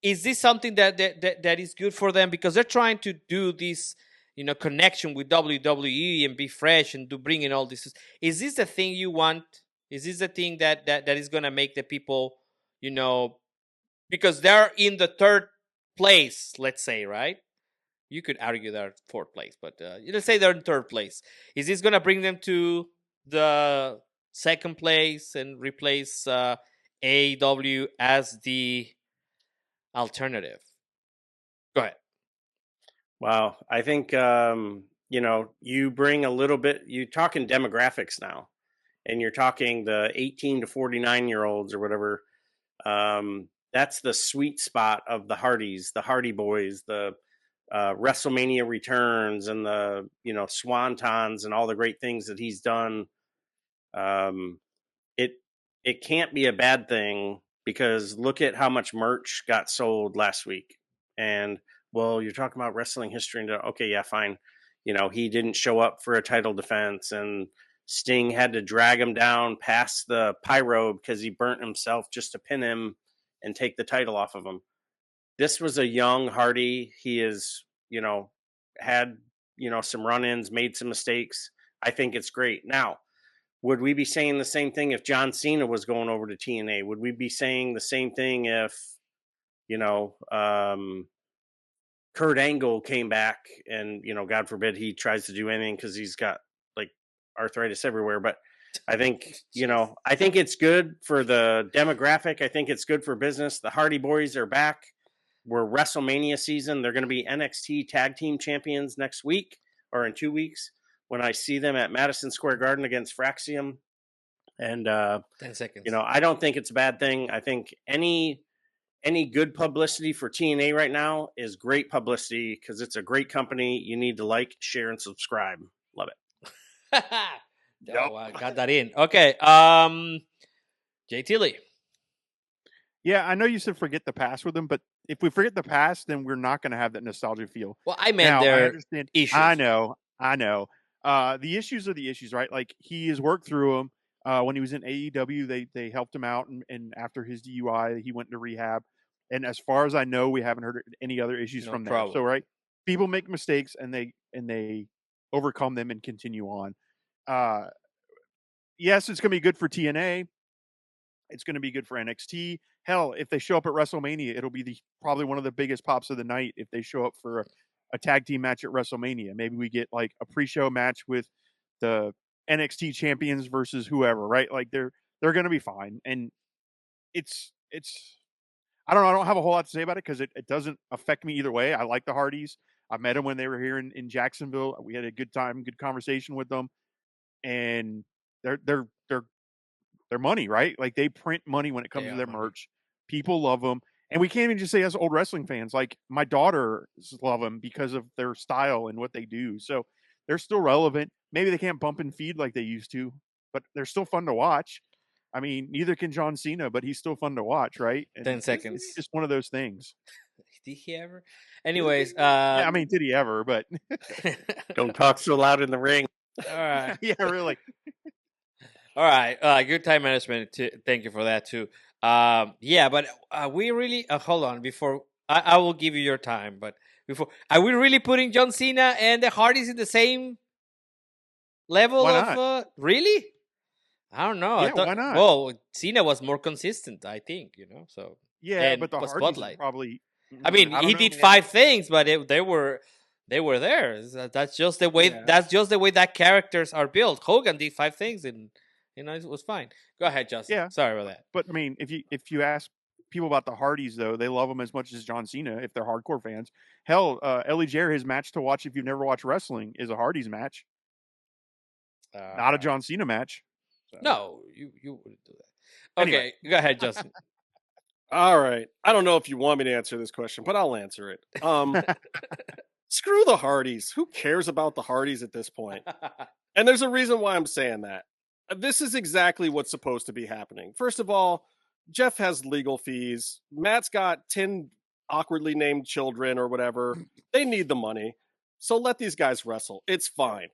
Speaker 1: is this something that is good for them, because they're trying to do this, you know, connection with WWE and be fresh and to bring in all this? Is this the thing you want? Is this the thing that is going to make the people, you know, because they're in the 3rd place, let's say, right? You could argue they're 4th place, but let's say they're in 3rd place. Is this going to bring them to the 2nd place and replace AEW as the alternative? Go ahead.
Speaker 2: Wow. I think, you know, you bring a little bit, you're talking demographics now, and you're talking the 18 to 49-year-olds or whatever. That's the sweet spot of the Hardys, the Hardy Boys, the WrestleMania returns, and the, you know, Swantons and all the great things that he's done. It can't be a bad thing, because look at how much merch got sold last week. And, well, you're talking about wrestling history. And okay, yeah, fine. You know, he didn't show up for a title defense, and Sting had to drag him down past the pyro because he burnt himself just to pin him and take the title off of him. This was a young Hardy. He is, you know, had, you know, some run-ins, made some mistakes. I think it's great. Now, would we be saying the same thing if John Cena was going over to TNA? Would we be saying the same thing if, you know, Kurt Angle came back and, you know, God forbid he tries to do anything because he's got like arthritis everywhere. But I think, you know, I think it's good for the demographic. I think it's good for business. The Hardy Boys are back. We're WrestleMania season. They're going to be NXT Tag Team Champions next week or in 2 weeks, when I see them at Madison Square Garden against Fraxium. And
Speaker 1: 10 seconds.
Speaker 2: You know, I don't think it's a bad thing. I think any good publicity for TNA right now is great publicity, because it's a great company. You need to like, share, and subscribe. Love it.
Speaker 1: Oh, I got that in. Okay. Jay Tilly.
Speaker 3: Yeah, I know you said forget the past with them, but if we forget the past, then we're not going to have that nostalgia feel.
Speaker 1: Well, I meant their issues.
Speaker 3: I know. The issues are the issues, right? Like he has worked through them. When he was in AEW, they helped him out, and after his DUI, he went into rehab. And as far as I know, we haven't heard any other issues
Speaker 1: No
Speaker 3: from there.
Speaker 1: problem.
Speaker 3: So, right, people make mistakes and they overcome them and continue on. Yes, it's going to be good for TNA. It's going to be good for NXT. Hell, if they show up at WrestleMania, it'll be probably one of the biggest pops of the night if they show up for a tag team match at WrestleMania. Maybe we get like a pre-show match with the NXT champions versus whoever, right? Like they're going to be fine. And it's I don't know. I don't have a whole lot to say about it because it doesn't affect me either way. I like the Hardys. I met them when they were here in Jacksonville. We had a good time, good conversation with them, and they're money, right? Like they print money when it comes to their merch. People love them, and we can't even just say as old wrestling fans. Like my daughters love them because of their style and what they do. So they're still relevant. Maybe they can't bump and feed like they used to, but they're still fun to watch. I mean, neither can John Cena, but he's still fun to watch, right? And
Speaker 1: 10 seconds.
Speaker 3: It's just one of those things.
Speaker 1: Did he ever? Anyways,
Speaker 3: yeah, I mean, did he ever? But
Speaker 2: don't talk so loud in the ring.
Speaker 1: All right.
Speaker 3: Yeah, really.
Speaker 1: All right. Good time management. Thank you for that too. Yeah, but we really hold on before I will give you your time. But before, are we really putting John Cena and the Hardys in the same level
Speaker 3: Why
Speaker 1: of?
Speaker 3: not?
Speaker 1: Really? I don't know.
Speaker 3: Yeah, why not?
Speaker 1: Well, Cena was more consistent, I think. So
Speaker 3: yeah, but the
Speaker 1: was
Speaker 3: Hardys
Speaker 1: spotlight.
Speaker 3: Probably.
Speaker 1: I mean, he did 5 things, but they were there. That's just the way.
Speaker 3: Yeah.
Speaker 1: That's just the way that characters are built. Hogan did 5 things, and it was fine. Go ahead, Justin.
Speaker 3: Yeah.
Speaker 1: Sorry about that.
Speaker 3: But I mean, if you ask people about the Hardys, though, they love them as much as John Cena if they're hardcore fans. Hell, Ellie Jair, his match to watch if you've never watched wrestling is a Hardys match, not a John Cena match. So.
Speaker 1: No, you wouldn't do that. Okay,
Speaker 3: Anyway.
Speaker 1: Go ahead, Justin.
Speaker 4: All right. I don't know if you want me to answer this question, but I'll answer it. Screw the Hardys. Who cares about the Hardys at this point? And there's a reason why I'm saying that. This is exactly what's supposed to be happening. First of all, Jeff has legal fees. Matt's got 10 awkwardly named children or whatever. They need the money. So let these guys wrestle. It's fine.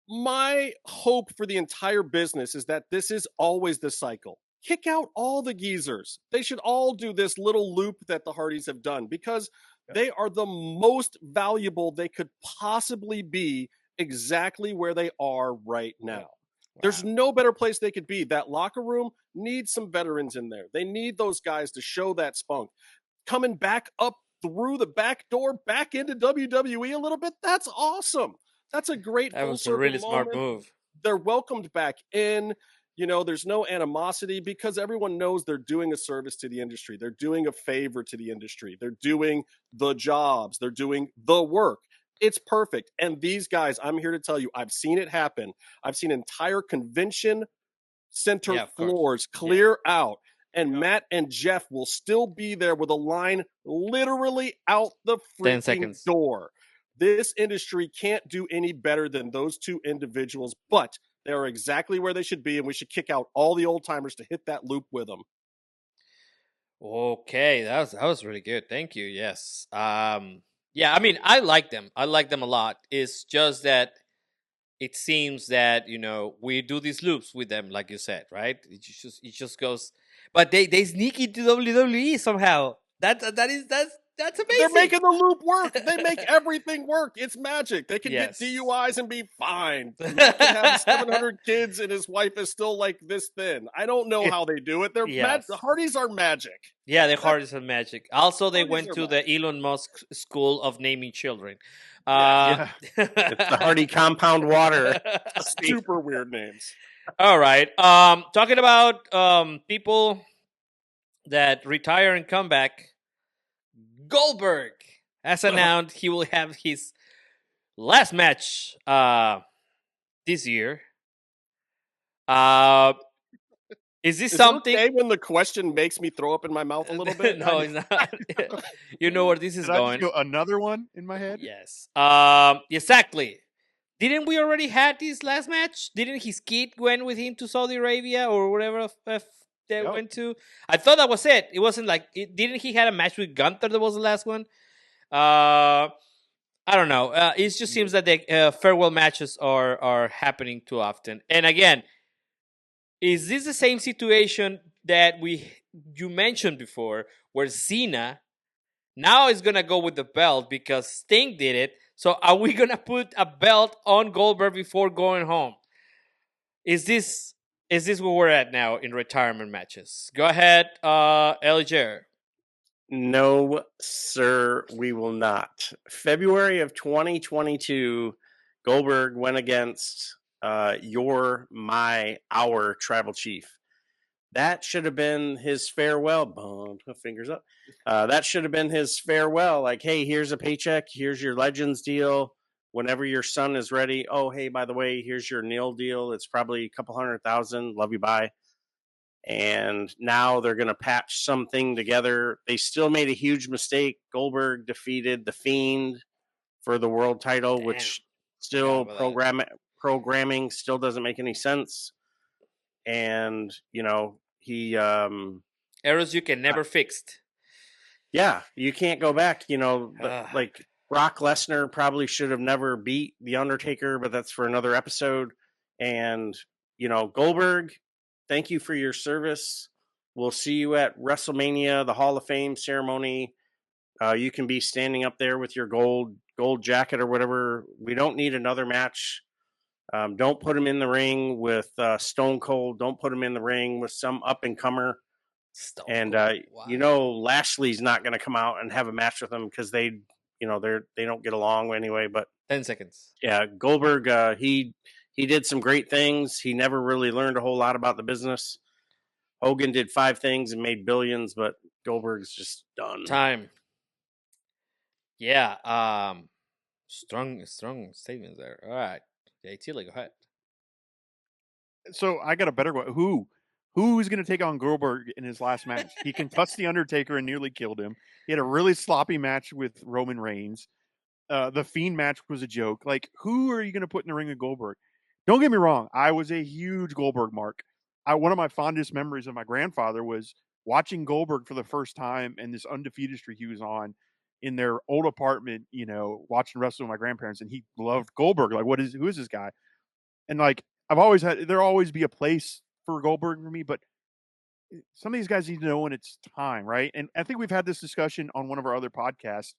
Speaker 4: My hope for the entire business is that this is always the cycle. Kick out all the geezers. They should all do this little loop that the Hardys have done because they are the most valuable they could possibly be exactly where they are right now. Wow. There's no better place they could be. That locker room needs some veterans in there. They need those guys to show that spunk. Coming back up through the back door, back into WWE a little bit, that's awesome. That's a great
Speaker 1: That was a really smart move.
Speaker 4: They're welcomed back in. There's no animosity because everyone knows they're doing a service to the industry. They're doing a favor to the industry. They're doing the jobs. They're doing the work. It's perfect. And these guys, I'm here to tell you, I've seen it happen. I've seen entire convention center floors clear out. And Matt and Jeff will still be there with a line literally out the freaking door. This industry can't do any better than those two individuals, but they are exactly where they should be, and we should kick out all the old timers to hit that loop with them.
Speaker 1: Okay, that was really good. Thank you. Yes. Yeah, I mean, I like them. I like them a lot. It's just that it seems that we do these loops with them, like you said, right? It just goes, but they sneak into WWE somehow. That's amazing.
Speaker 4: They're making the loop work. They make everything work. It's magic. They can get DUIs and be fine. Matt can have 700 kids and his wife is still like this thin. I don't know how they do it. The Hardys are magic.
Speaker 1: Yeah, the Hardys are magic. Also, they went to the Elon Musk school of naming children.
Speaker 2: It's the Hardy compound water.
Speaker 4: Super weird names.
Speaker 1: All right. Talking about people that retire and come back. Goldberg has announced he will have his last match this year. Is this something?
Speaker 4: It okay when the question makes me throw up in my mouth a little bit?
Speaker 1: No, it's not. You know where this is going.
Speaker 3: Another one in my head?
Speaker 1: Yes. Exactly. Didn't we already had this last match? Didn't his kid went with him to Saudi Arabia or whatever they went to? I thought that was it. It wasn't like didn't he had a match with Gunther that was the last one? I don't know. It just seems that the farewell matches are happening too often. And again, is this the same situation that you mentioned before, where Cena now is gonna go with the belt because Sting did it? So are we gonna put a belt on Goldberg before going home? Is this where we're at now in retirement matches? Go ahead, LJ.
Speaker 2: No, sir, we will not. February of 2022, Goldberg went against our tribal chief. That should have been his farewell. Fingers up. That should have been his farewell. Like, hey, here's a paycheck. Here's your Legends deal. Whenever your son is ready. Oh, hey, by the way, here's your nil deal. It's probably a couple $100,000. Love you, bye. And now they're going to patch something together. They still made a huge mistake. Goldberg defeated The Fiend for the world title,
Speaker 1: Damn.
Speaker 2: which still
Speaker 1: Forgot
Speaker 2: programming still doesn't make any sense. And, he
Speaker 1: errors you can never fix.
Speaker 2: Yeah, you can't go back, but like Brock Lesnar probably should have never beat The Undertaker, but that's for another episode. And, Goldberg, thank you for your service. We'll see you at WrestleMania, the Hall of Fame ceremony. You can be standing up there with your gold jacket or whatever. We don't need another match. Don't put him in the ring with Stone Cold. Don't put him in the ring with some up-and-comer. Lashley's not going to come out and have a match with him because they don't get along anyway. But
Speaker 1: 10 seconds.
Speaker 2: Yeah, Goldberg, he did some great things. He never really learned a whole lot about the business. Hogan did 5 things and made billions, but Goldberg's just done.
Speaker 1: Time. Yeah. Strong statements there. All right. Tilly, go ahead.
Speaker 3: So I got a better one. Who's going to take on Goldberg in his last match? He concussed the Undertaker and nearly killed him. He had a really sloppy match with Roman Reigns. The Fiend match was a joke. Like, who are you going to put in the ring with Goldberg? Don't get me wrong. I was a huge Goldberg mark. One of my fondest memories of my grandfather was watching Goldberg for the first time and this undefeated streak he was on in their old apartment, watching wrestling with my grandparents. And he loved Goldberg. Like, who is this guy? And like, there'll always be a place for Goldberg for me, but some of these guys need to know when it's time, right? And I think we've had this discussion on one of our other podcasts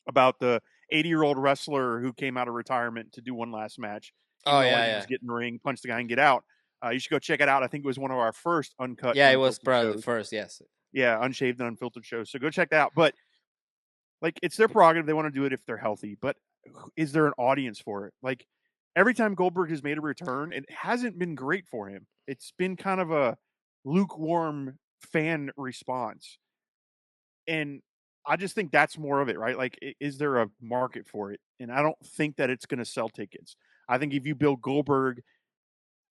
Speaker 3: about the 80-year-old wrestler who came out of retirement to do one last match. He was get in the ring, punch the guy, and get out. You should go check it out. I think it was one of our first uncut.
Speaker 1: Yeah, it was probably the first. Yes.
Speaker 3: Yeah, Unshaved and Unfiltered shows. So go check that out. But like, it's their prerogative; they want to do it if they're healthy. But is there an audience for it? Like, every time Goldberg has made a return, it hasn't been great for him. It's been kind of a lukewarm fan response. And I just think that's more of it, right? Like, is there a market for it? And I don't think that it's going to sell tickets. I think if you build Goldberg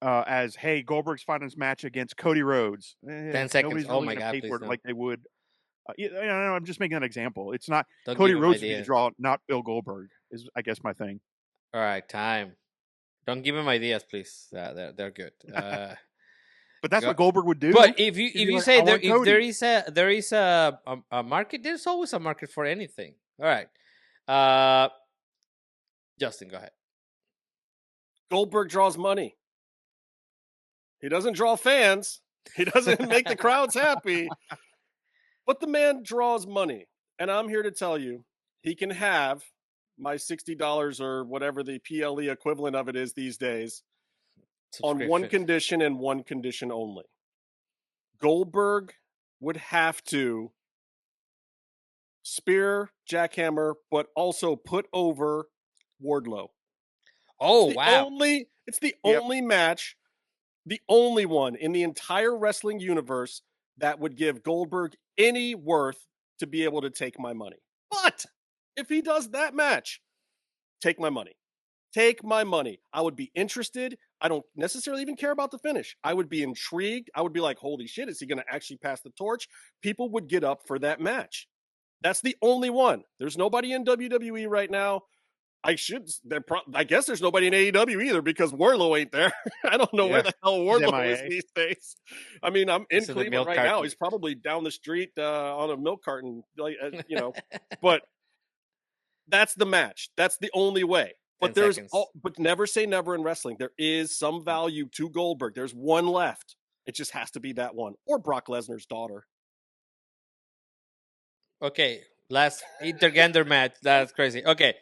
Speaker 3: as, hey, Goldberg's fighting his match against Cody Rhodes.
Speaker 1: 10 seconds.
Speaker 3: Really
Speaker 1: oh my God,
Speaker 3: pay
Speaker 1: please
Speaker 3: for it
Speaker 1: no.
Speaker 3: like they would. I'm just making an example. It's not
Speaker 1: Don't
Speaker 3: Cody
Speaker 1: give him
Speaker 3: Rhodes would be the
Speaker 1: ideas.
Speaker 3: draw, not Bill Goldberg, is I guess my thing.
Speaker 1: All right, time. Don't give him ideas, please. They're good.
Speaker 3: But that's what Goldberg would do.
Speaker 1: But if you
Speaker 3: like,
Speaker 1: say
Speaker 3: if
Speaker 1: there is a market, there's always a market for anything. All right, Justin, go ahead.
Speaker 4: Goldberg draws money. He doesn't draw fans. He doesn't make the crowds happy. But the man draws money. And I'm here to tell you, he can have my $60 or whatever the PLE equivalent of it is these days on one condition and one condition only. Goldberg would have to spear Jackhammer, but also put over Wardlow.
Speaker 1: Oh, wow.
Speaker 4: It's the only match, the only one in the entire wrestling universe that would give Goldberg any worth to be able to take my money. But if he does that match, take my money. Take my money. I would be interested. I don't necessarily even care about the finish. I would be intrigued. I would be like, holy shit, is he going to actually pass the torch? People would get up for that match. That's the only one. There's nobody in WWE right now. I guess there's nobody in AEW either because Wardlow ain't there. I don't know where the hell Wardlow is these days. I mean, I'm in Cleveland right now. He's probably down the street on a milk carton, But That's the match. That's the only way.
Speaker 1: 10
Speaker 4: But
Speaker 1: seconds.
Speaker 4: but never say never in wrestling. There is some value to Goldberg. There's one left. It just has to be that one, or Brock Lesnar's daughter.
Speaker 1: Okay, last intergender match. That's crazy. Okay,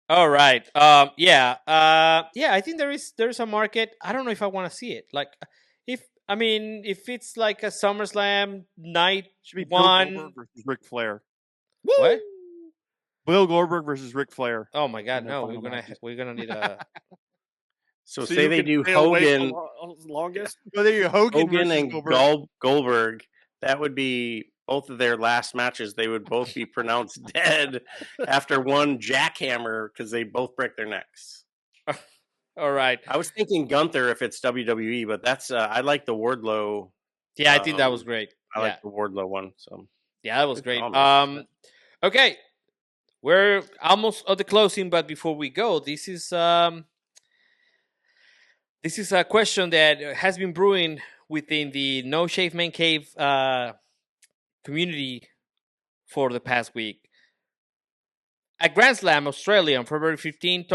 Speaker 1: all right. Yeah. I think there's a market. I don't know if I want to see it. Like, if it's like a SummerSlam night
Speaker 3: Should be Bill
Speaker 1: one.
Speaker 3: Goldberg versus Ric Flair.
Speaker 1: What?
Speaker 3: Bill Goldberg versus Ric Flair.
Speaker 1: Oh my God!
Speaker 3: in their
Speaker 1: No,
Speaker 3: final matches.
Speaker 1: we're gonna need a.
Speaker 2: So
Speaker 4: So
Speaker 2: say
Speaker 4: you
Speaker 2: they
Speaker 4: can
Speaker 2: do
Speaker 4: stay awake
Speaker 2: Hogan,
Speaker 4: the longest.
Speaker 3: Oh, there you go. Hogan
Speaker 2: Hogan
Speaker 3: versus
Speaker 2: and
Speaker 3: Goldberg.
Speaker 2: Goldberg. That would be both of their last matches. They would both be pronounced dead after one jackhammer because they both break their necks.
Speaker 1: All right.
Speaker 2: I was thinking Gunther if it's WWE, but that's I like the Wardlow.
Speaker 1: Yeah, I think that was great.
Speaker 2: I like the Wardlow one. So
Speaker 1: yeah, that was
Speaker 2: Good
Speaker 1: great.
Speaker 2: call,
Speaker 1: Okay, we're almost at the closing, but before we go, this is a question that has been brewing within the NoShaveManCave community for the past week. At Grand Slam Australia on February 15,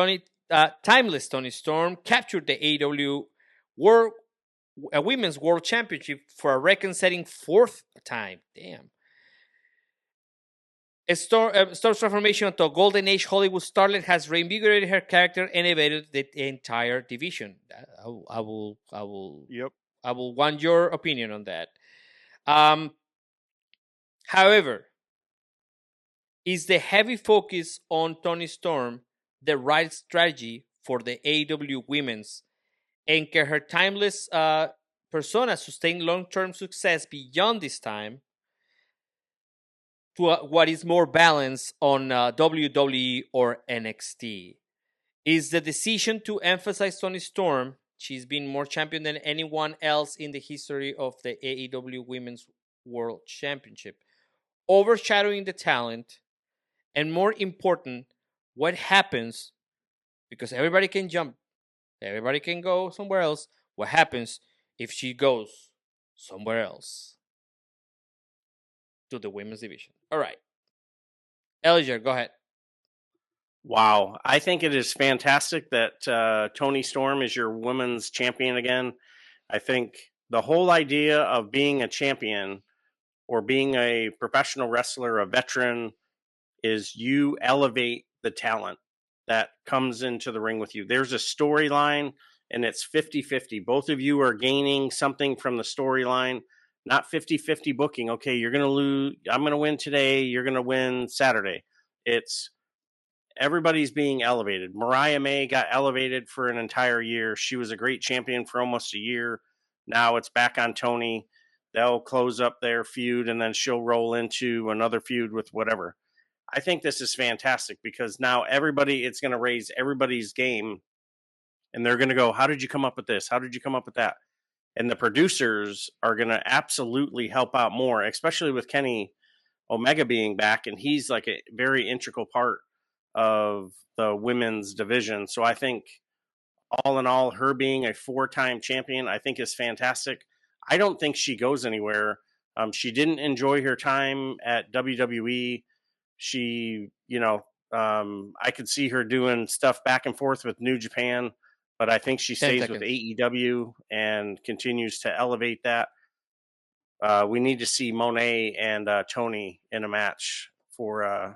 Speaker 1: Timeless Tony Storm captured the AEW Women's World Championship for a record-setting fourth time. Damn. Storm's transformation into a Golden Age Hollywood starlet has reinvigorated her character and elevated the entire division. I will want your opinion on that. However, is the heavy focus on Toni Storm the right strategy for the AEW Women's, and can her timeless persona sustain long-term success beyond this time to what is more balanced on WWE or NXT? Is the decision to emphasize Toni Storm, she's been more champion than anyone else in the history of the AEW Women's World Championship, overshadowing the talent? And more important, what happens, because everybody can jump, everybody can go somewhere else, what happens if she goes somewhere else to the women's division? All right. Elijah, go ahead.
Speaker 2: Wow. I think it is fantastic that Toni Storm is your women's champion again. I think the whole idea of being a champion or being a professional wrestler, a veteran, is you elevate the talent that comes into the ring with you. There's a storyline and it's 50-50. Both of you are gaining something from the storyline, not 50-50 booking. Okay, you're going to lose. I'm going to win today. You're going to win Saturday. It's everybody's being elevated. Mariah May got elevated for an entire year. She was a great champion for almost a year. Now it's back on Toni. They'll close up their feud and then she'll roll into another feud with whatever. I think this is fantastic because now it's going to raise everybody's game and they're going to go, how did you come up with this? How did you come up with that? And the producers are going to absolutely help out more, especially with Kenny Omega being back. And he's like a very integral part of the women's division. So I think all in all, her being a 4-time champion, I think is fantastic. I don't think she goes anywhere. She didn't enjoy her time at WWE. She, I could see her doing stuff back and forth with New Japan, but I think she stays with AEW and continues to elevate that. We need to see Monet and Toni in a match for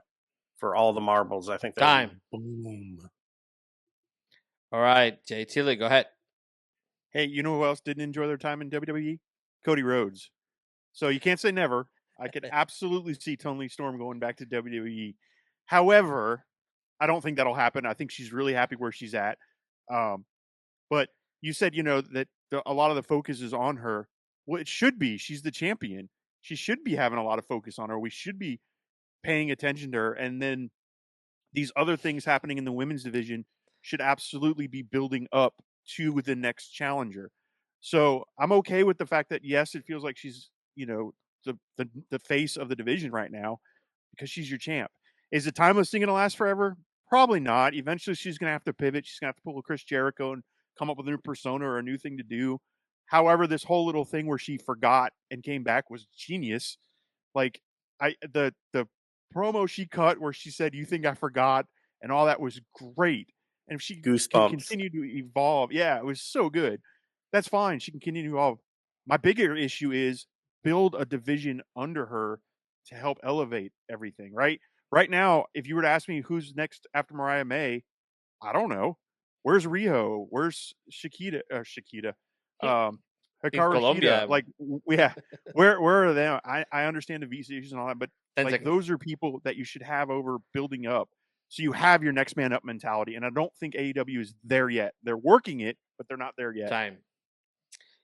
Speaker 2: all the marbles. I think that
Speaker 1: time.
Speaker 2: Boom.
Speaker 1: All right, Jay Tilly, go ahead.
Speaker 3: Hey, you know who else didn't enjoy their time in WWE? Cody Rhodes. So you can't say never. I could absolutely see Toni Storm going back to WWE. However, I don't think that'll happen. I think she's really happy where she's at. But you said, that a lot of the focus is on her. Well, it should be. She's the champion. She should be having a lot of focus on her. We should be paying attention to her. And then these other things happening in the women's division should absolutely be building up to the next challenger. So I'm okay with the fact that, yes, it feels like she's, the face of the division right now because she's your champ. Is the timeless thing going to last forever? Probably not. Eventually she's going to have to pivot. She's going to have to pull a Chris Jericho and come up with a new persona or a new thing to do. However, this whole little thing where she forgot and came back was genius. Like the promo she cut where she said, "You think I forgot?" and all that was great. And if she can
Speaker 2: Goosebumps.
Speaker 3: continue to evolve, yeah, it was so good. That's fine. She can continue to evolve. My bigger issue is build a division under her to help elevate everything. Right now, if you were to ask me who's next after Mariah May, I don't know. Where's Riho? Where's Shakita?
Speaker 1: In
Speaker 3: Hikaru
Speaker 1: Colombia.
Speaker 3: Shida. Like, yeah, where are they? I understand the visa issues and all that, but
Speaker 1: 10
Speaker 3: like
Speaker 1: seconds.
Speaker 3: those are people that you should have over building up. So you have your next man up mentality, and I don't think AEW is there yet. They're working it, but they're not there yet.
Speaker 1: Time.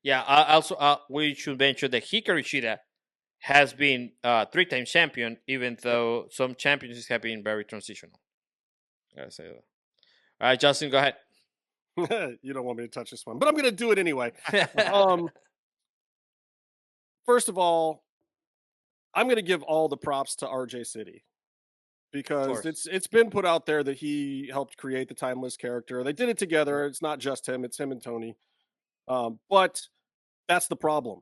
Speaker 1: Yeah. Also, we should mention that Hikaru Shida has been 3-time champion, even though some championships have been very transitional. Gotta say that. All right, Justin, go ahead.
Speaker 4: You don't want me to touch this one, but I'm going to do it anyway. First of all, I'm going to give all the props to RJ City because it's been put out there that he helped create the Timeless character. They did it together. It's not just him; it's him and Tony. But that's the problem.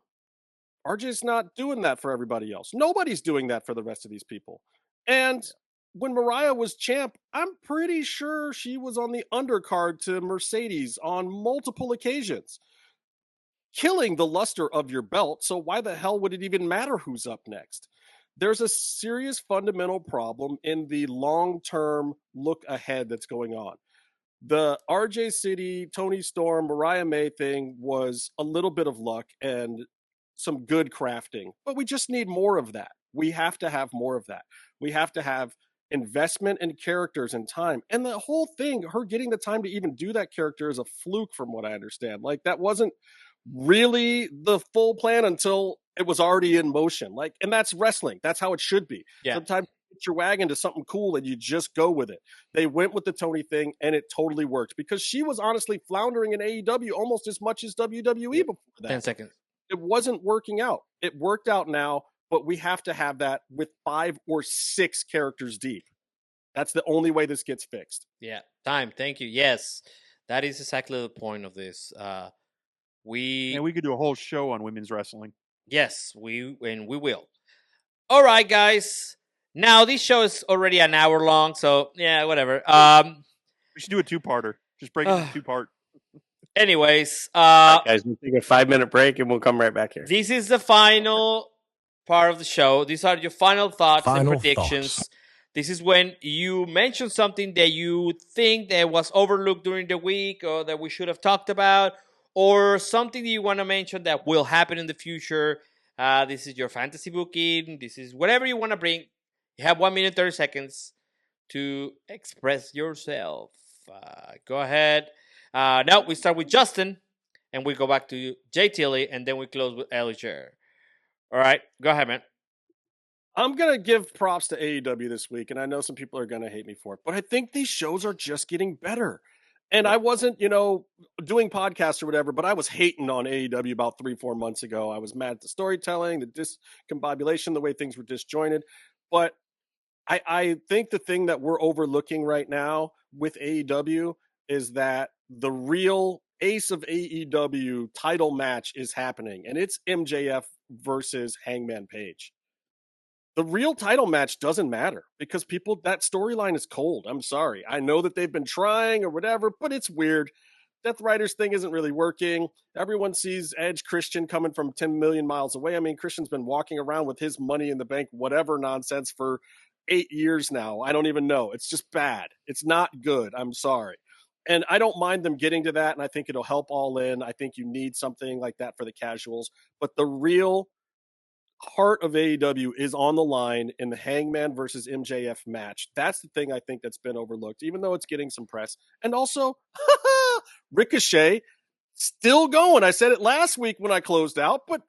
Speaker 4: RJ's not doing that for everybody else. Nobody's doing that for the rest of these people. And when Mariah was champ, I'm pretty sure she was on the undercard to Mercedes on multiple occasions, killing the luster of your belt. So why the hell would it even matter who's up next? There's a serious fundamental problem in the long-term look ahead that's going on. The RJ City, Tony Storm, Mariah May thing was a little bit of luck and some good crafting, but we just need more of that. We have to have more of that. We have to have investment in characters and time. And the whole thing, her getting the time to even do that character is a fluke from what I understand. Like that wasn't really the full plan until it was already in motion. Like, and that's wrestling. That's how it should be.
Speaker 1: Yeah.
Speaker 4: Sometimes you get your wagon to something cool and you just go with it. They went with the Tony thing and it totally worked because she was honestly floundering in AEW almost as much as WWE before that.
Speaker 1: 10 seconds.
Speaker 4: It wasn't working out. It worked out now, but we have to have that with 5 or 6 characters deep. That's the only way this gets fixed.
Speaker 1: Yeah, time. Thank you. Yes, that is exactly the point of this. We
Speaker 3: could do a whole show on women's wrestling.
Speaker 1: Yes, we will. All right, guys. Now this show is already an hour long, so yeah, whatever.
Speaker 3: We should do a 2-parter. Just break it into 2-part.
Speaker 1: Anyways,
Speaker 2: right, guys, we'll take a 5-minute break and we'll come right back here.
Speaker 1: This is the final part of the show. These are your final thoughts and predictions. This is when you mention something that you think that was overlooked during the week or that we should have talked about, or something that you want to mention that will happen in the future. This is your fantasy booking. This is whatever you want to bring. You have 1 minute, 30 seconds to express yourself. Go ahead. Now we start with Justin, and we go back to Jay Tilly, and then we close with Elijah. All right, go ahead, man.
Speaker 4: I'm going to give props to AEW this week, and I know some people are going to hate me for it, but I think these shows are just getting better. And I wasn't, doing podcasts or whatever, but I was hating on AEW about 3-4 months ago. I was mad at the storytelling, the discombobulation, the way things were disjointed. But I think the thing that we're overlooking right now with AEW is that the real ace of AEW title match is happening, and it's MJF versus Hangman Page. The real title match doesn't matter because that storyline is cold. I'm sorry. I know that they've been trying or whatever, but it's weird. Death Riders thing isn't really working. Everyone sees Edge Christian coming from 10 million miles away. I mean, Christian's been walking around with his money in the bank, whatever nonsense for 8 years now. I don't even know. It's just bad. It's not good. I'm sorry. And I don't mind them getting to that, and I think it'll help All In. I think you need something like that for the casuals. But the real heart of AEW is on the line in the Hangman versus MJF match. That's the thing I think that's been overlooked, even though it's getting some press. And also, Ricochet still going. I said it last week when I closed out, but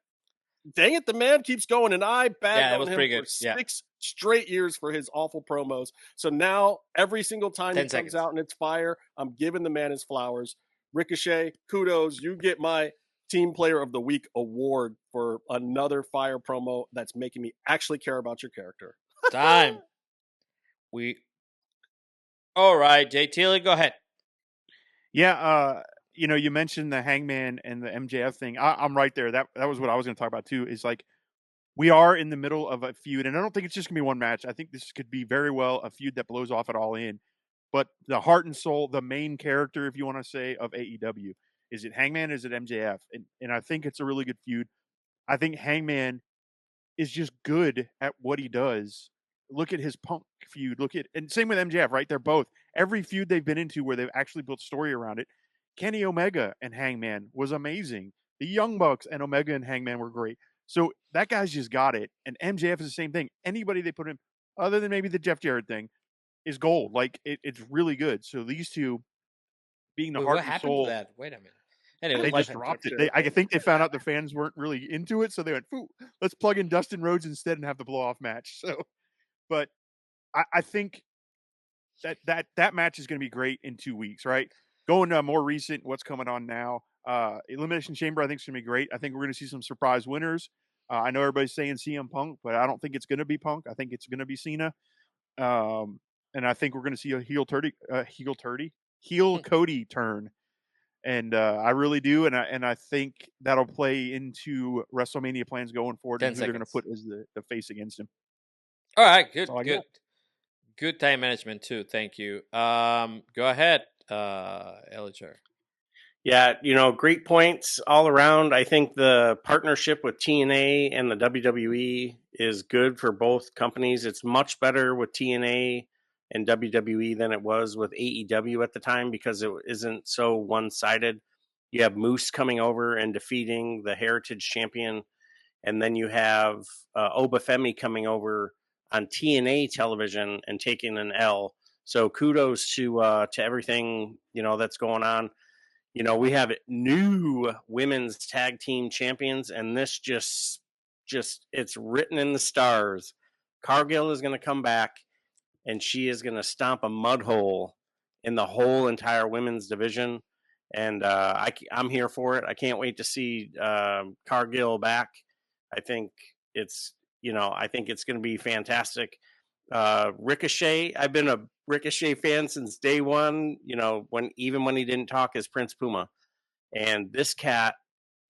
Speaker 4: dang it, the man keeps going. And I bagged on him for 6 straight years for his awful promos. So now every single time he comes out and it's fire, I'm giving the man his flowers. Ricochet, kudos. You get my Team Player of the Week award for another fire promo that's making me actually care about your character.
Speaker 1: Time. All right, Jay Tilly, go ahead.
Speaker 3: Yeah, you mentioned the Hangman and the MJF thing. I'm right there. That was what I was going to talk about too. Is like we are in the middle of a feud, and I don't think it's just going to be one match. I think this could be very well a feud that blows off at All In. But the heart and soul, the main character, if you want to say, of AEW, is it Hangman? Is it MJF? And I think it's a really good feud. I think Hangman is just good at what he does. Look at his Punk feud. And same with MJF, right? They're both. Every feud they've been into where they've actually built story around it. Kenny Omega and Hangman was amazing. The Young Bucks and Omega and Hangman were great. So that guy's just got it. And MJF is the same thing. Anybody they put in, other than maybe the Jeff Jarrett thing, is gold. Like it's really good. So these two being the heart and soul.
Speaker 1: What happened to that? Wait a minute. Anyway,
Speaker 3: They just dropped it. I think they found out the fans weren't really into it, so they went, let's plug in Dustin Rhodes instead and have the blow-off match. So, but I think that match is going to be great in 2 weeks, right? Going to more recent, what's coming on now. Elimination Chamber, I think, is going to be great. I think we're going to see some surprise winners. I know everybody's saying CM Punk, but I don't think it's going to be Punk. I think it's going to be Cena. And I think we're going to see a heel Cody turn. And I really do, and I think that'll play into WrestleMania plans going forward. And who they're going to put as the face against him.
Speaker 1: All right, good time management too. Thank you. Go ahead, Elijah.
Speaker 2: Yeah, great points all around. I think the partnership with TNA and the WWE is good for both companies. It's much better with TNA and WWE than it was with AEW at the time because it isn't so one-sided. You have Moose coming over and defeating the Heritage Champion, and then you have Obafemi coming over on TNA television and taking an L. So kudos to everything that's going on. We have new women's tag team champions, and this just it's written in the stars. Cargill is going to come back, and she is going to stomp a mud hole in the whole entire women's division. And I'm here for it. I can't wait to see Cargill back. I think it's going to be fantastic. Ricochet, I've been a Ricochet fan since day one, when he didn't talk as Prince Puma. And this cat,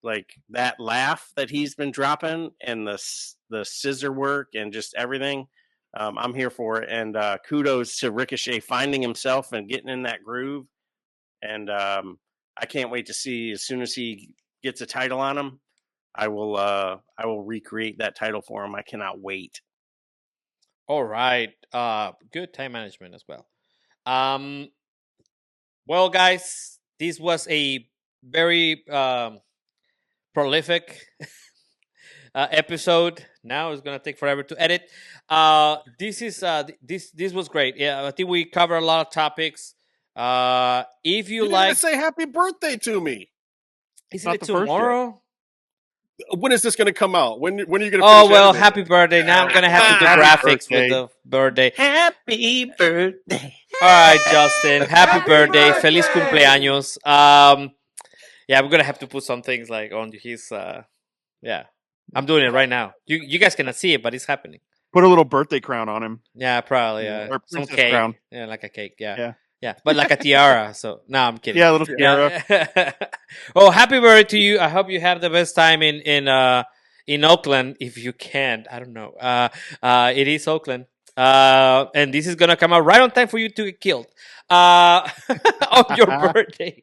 Speaker 2: like that laugh that he's been dropping and the scissor work and just everything, I'm here for it. And kudos to Ricochet finding himself and getting in that groove. And I can't wait to see, as soon as he gets a title on him, I will recreate that title for him. I cannot wait.
Speaker 1: All right. Good time management as well. Well, guys, this was a very prolific episode. Now it's gonna take forever to edit. This was great. Yeah, I think we covered a lot of topics. If you like,
Speaker 4: say happy birthday to me.
Speaker 1: Isn't it tomorrow?
Speaker 4: When is this going to come out? When are you going to?
Speaker 1: Oh well, happy birthday! Now I'm gonna have to do graphics with the birthday.
Speaker 2: Happy birthday!
Speaker 1: All right, Justin. Happy birthday! Feliz cumpleaños. Yeah, we're gonna have to put some things like on his. Yeah, I'm doing it right now. You guys cannot see it, but it's happening.
Speaker 3: Put a little birthday crown on him.
Speaker 1: Yeah, probably.
Speaker 3: Or
Speaker 1: some
Speaker 3: princess
Speaker 1: cake.
Speaker 3: crown.
Speaker 1: Yeah, like a cake. Yeah, but like a tiara. So no, I'm kidding.
Speaker 3: Yeah, a little tiara.
Speaker 1: Oh, happy birthday to you! I hope you have the best time in Oakland. If you can, I don't know. It is Oakland, and this is gonna come out right on time for you to get killed on your birthday.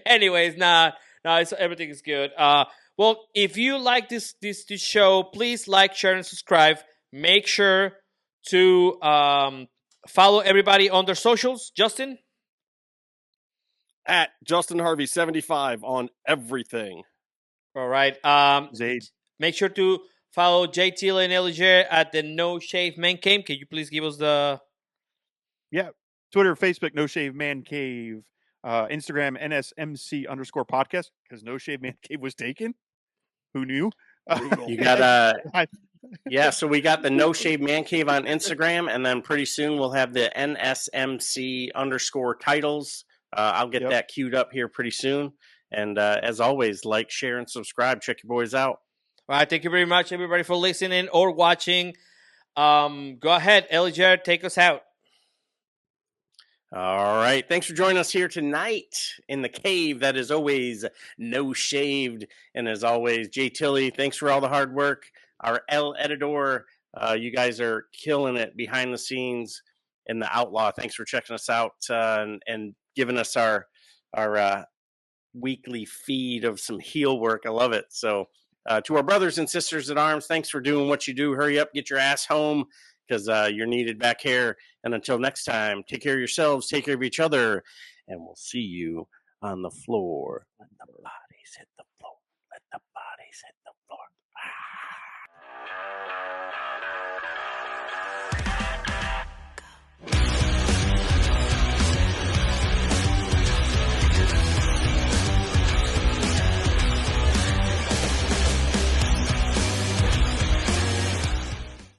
Speaker 1: Anyways, everything is good. Well, if you like this show, please like, share, and subscribe. Make sure to follow everybody on their socials. Justin?
Speaker 4: At Justin Harvey 75 on everything.
Speaker 1: All right. Make sure to follow JT and Elijah at the NoShaveManCave. Can you please give us the...
Speaker 3: Yeah. Twitter, Facebook, NoShaveManCave. Instagram, NSMC_podcast. Because NoShaveManCave was taken. Who knew?
Speaker 2: You got yeah, so we got the No Shave Man Cave on Instagram, and then pretty soon we'll have the NSMC_titles. I'll get that queued up here pretty soon. And as always, like, share, and subscribe. Check your boys out.
Speaker 1: All right, thank you very much, everybody, for listening or watching. Go ahead, Elijah, take us out.
Speaker 2: All right. Thanks for joining us here tonight in the cave that is always no shaved. And as always, Jay Tilley, thanks for all the hard work. our El Editore. You guys are killing it behind the scenes. And the Outlaw, thanks for checking us out and giving us our weekly feed of some heel work. I love it. So to our brothers and sisters at arms, thanks for doing what you do. Hurry up, get your ass home, because you're needed back here. And until next time, take care of yourselves, take care of each other, and we'll see you on the floor when the bodies hit the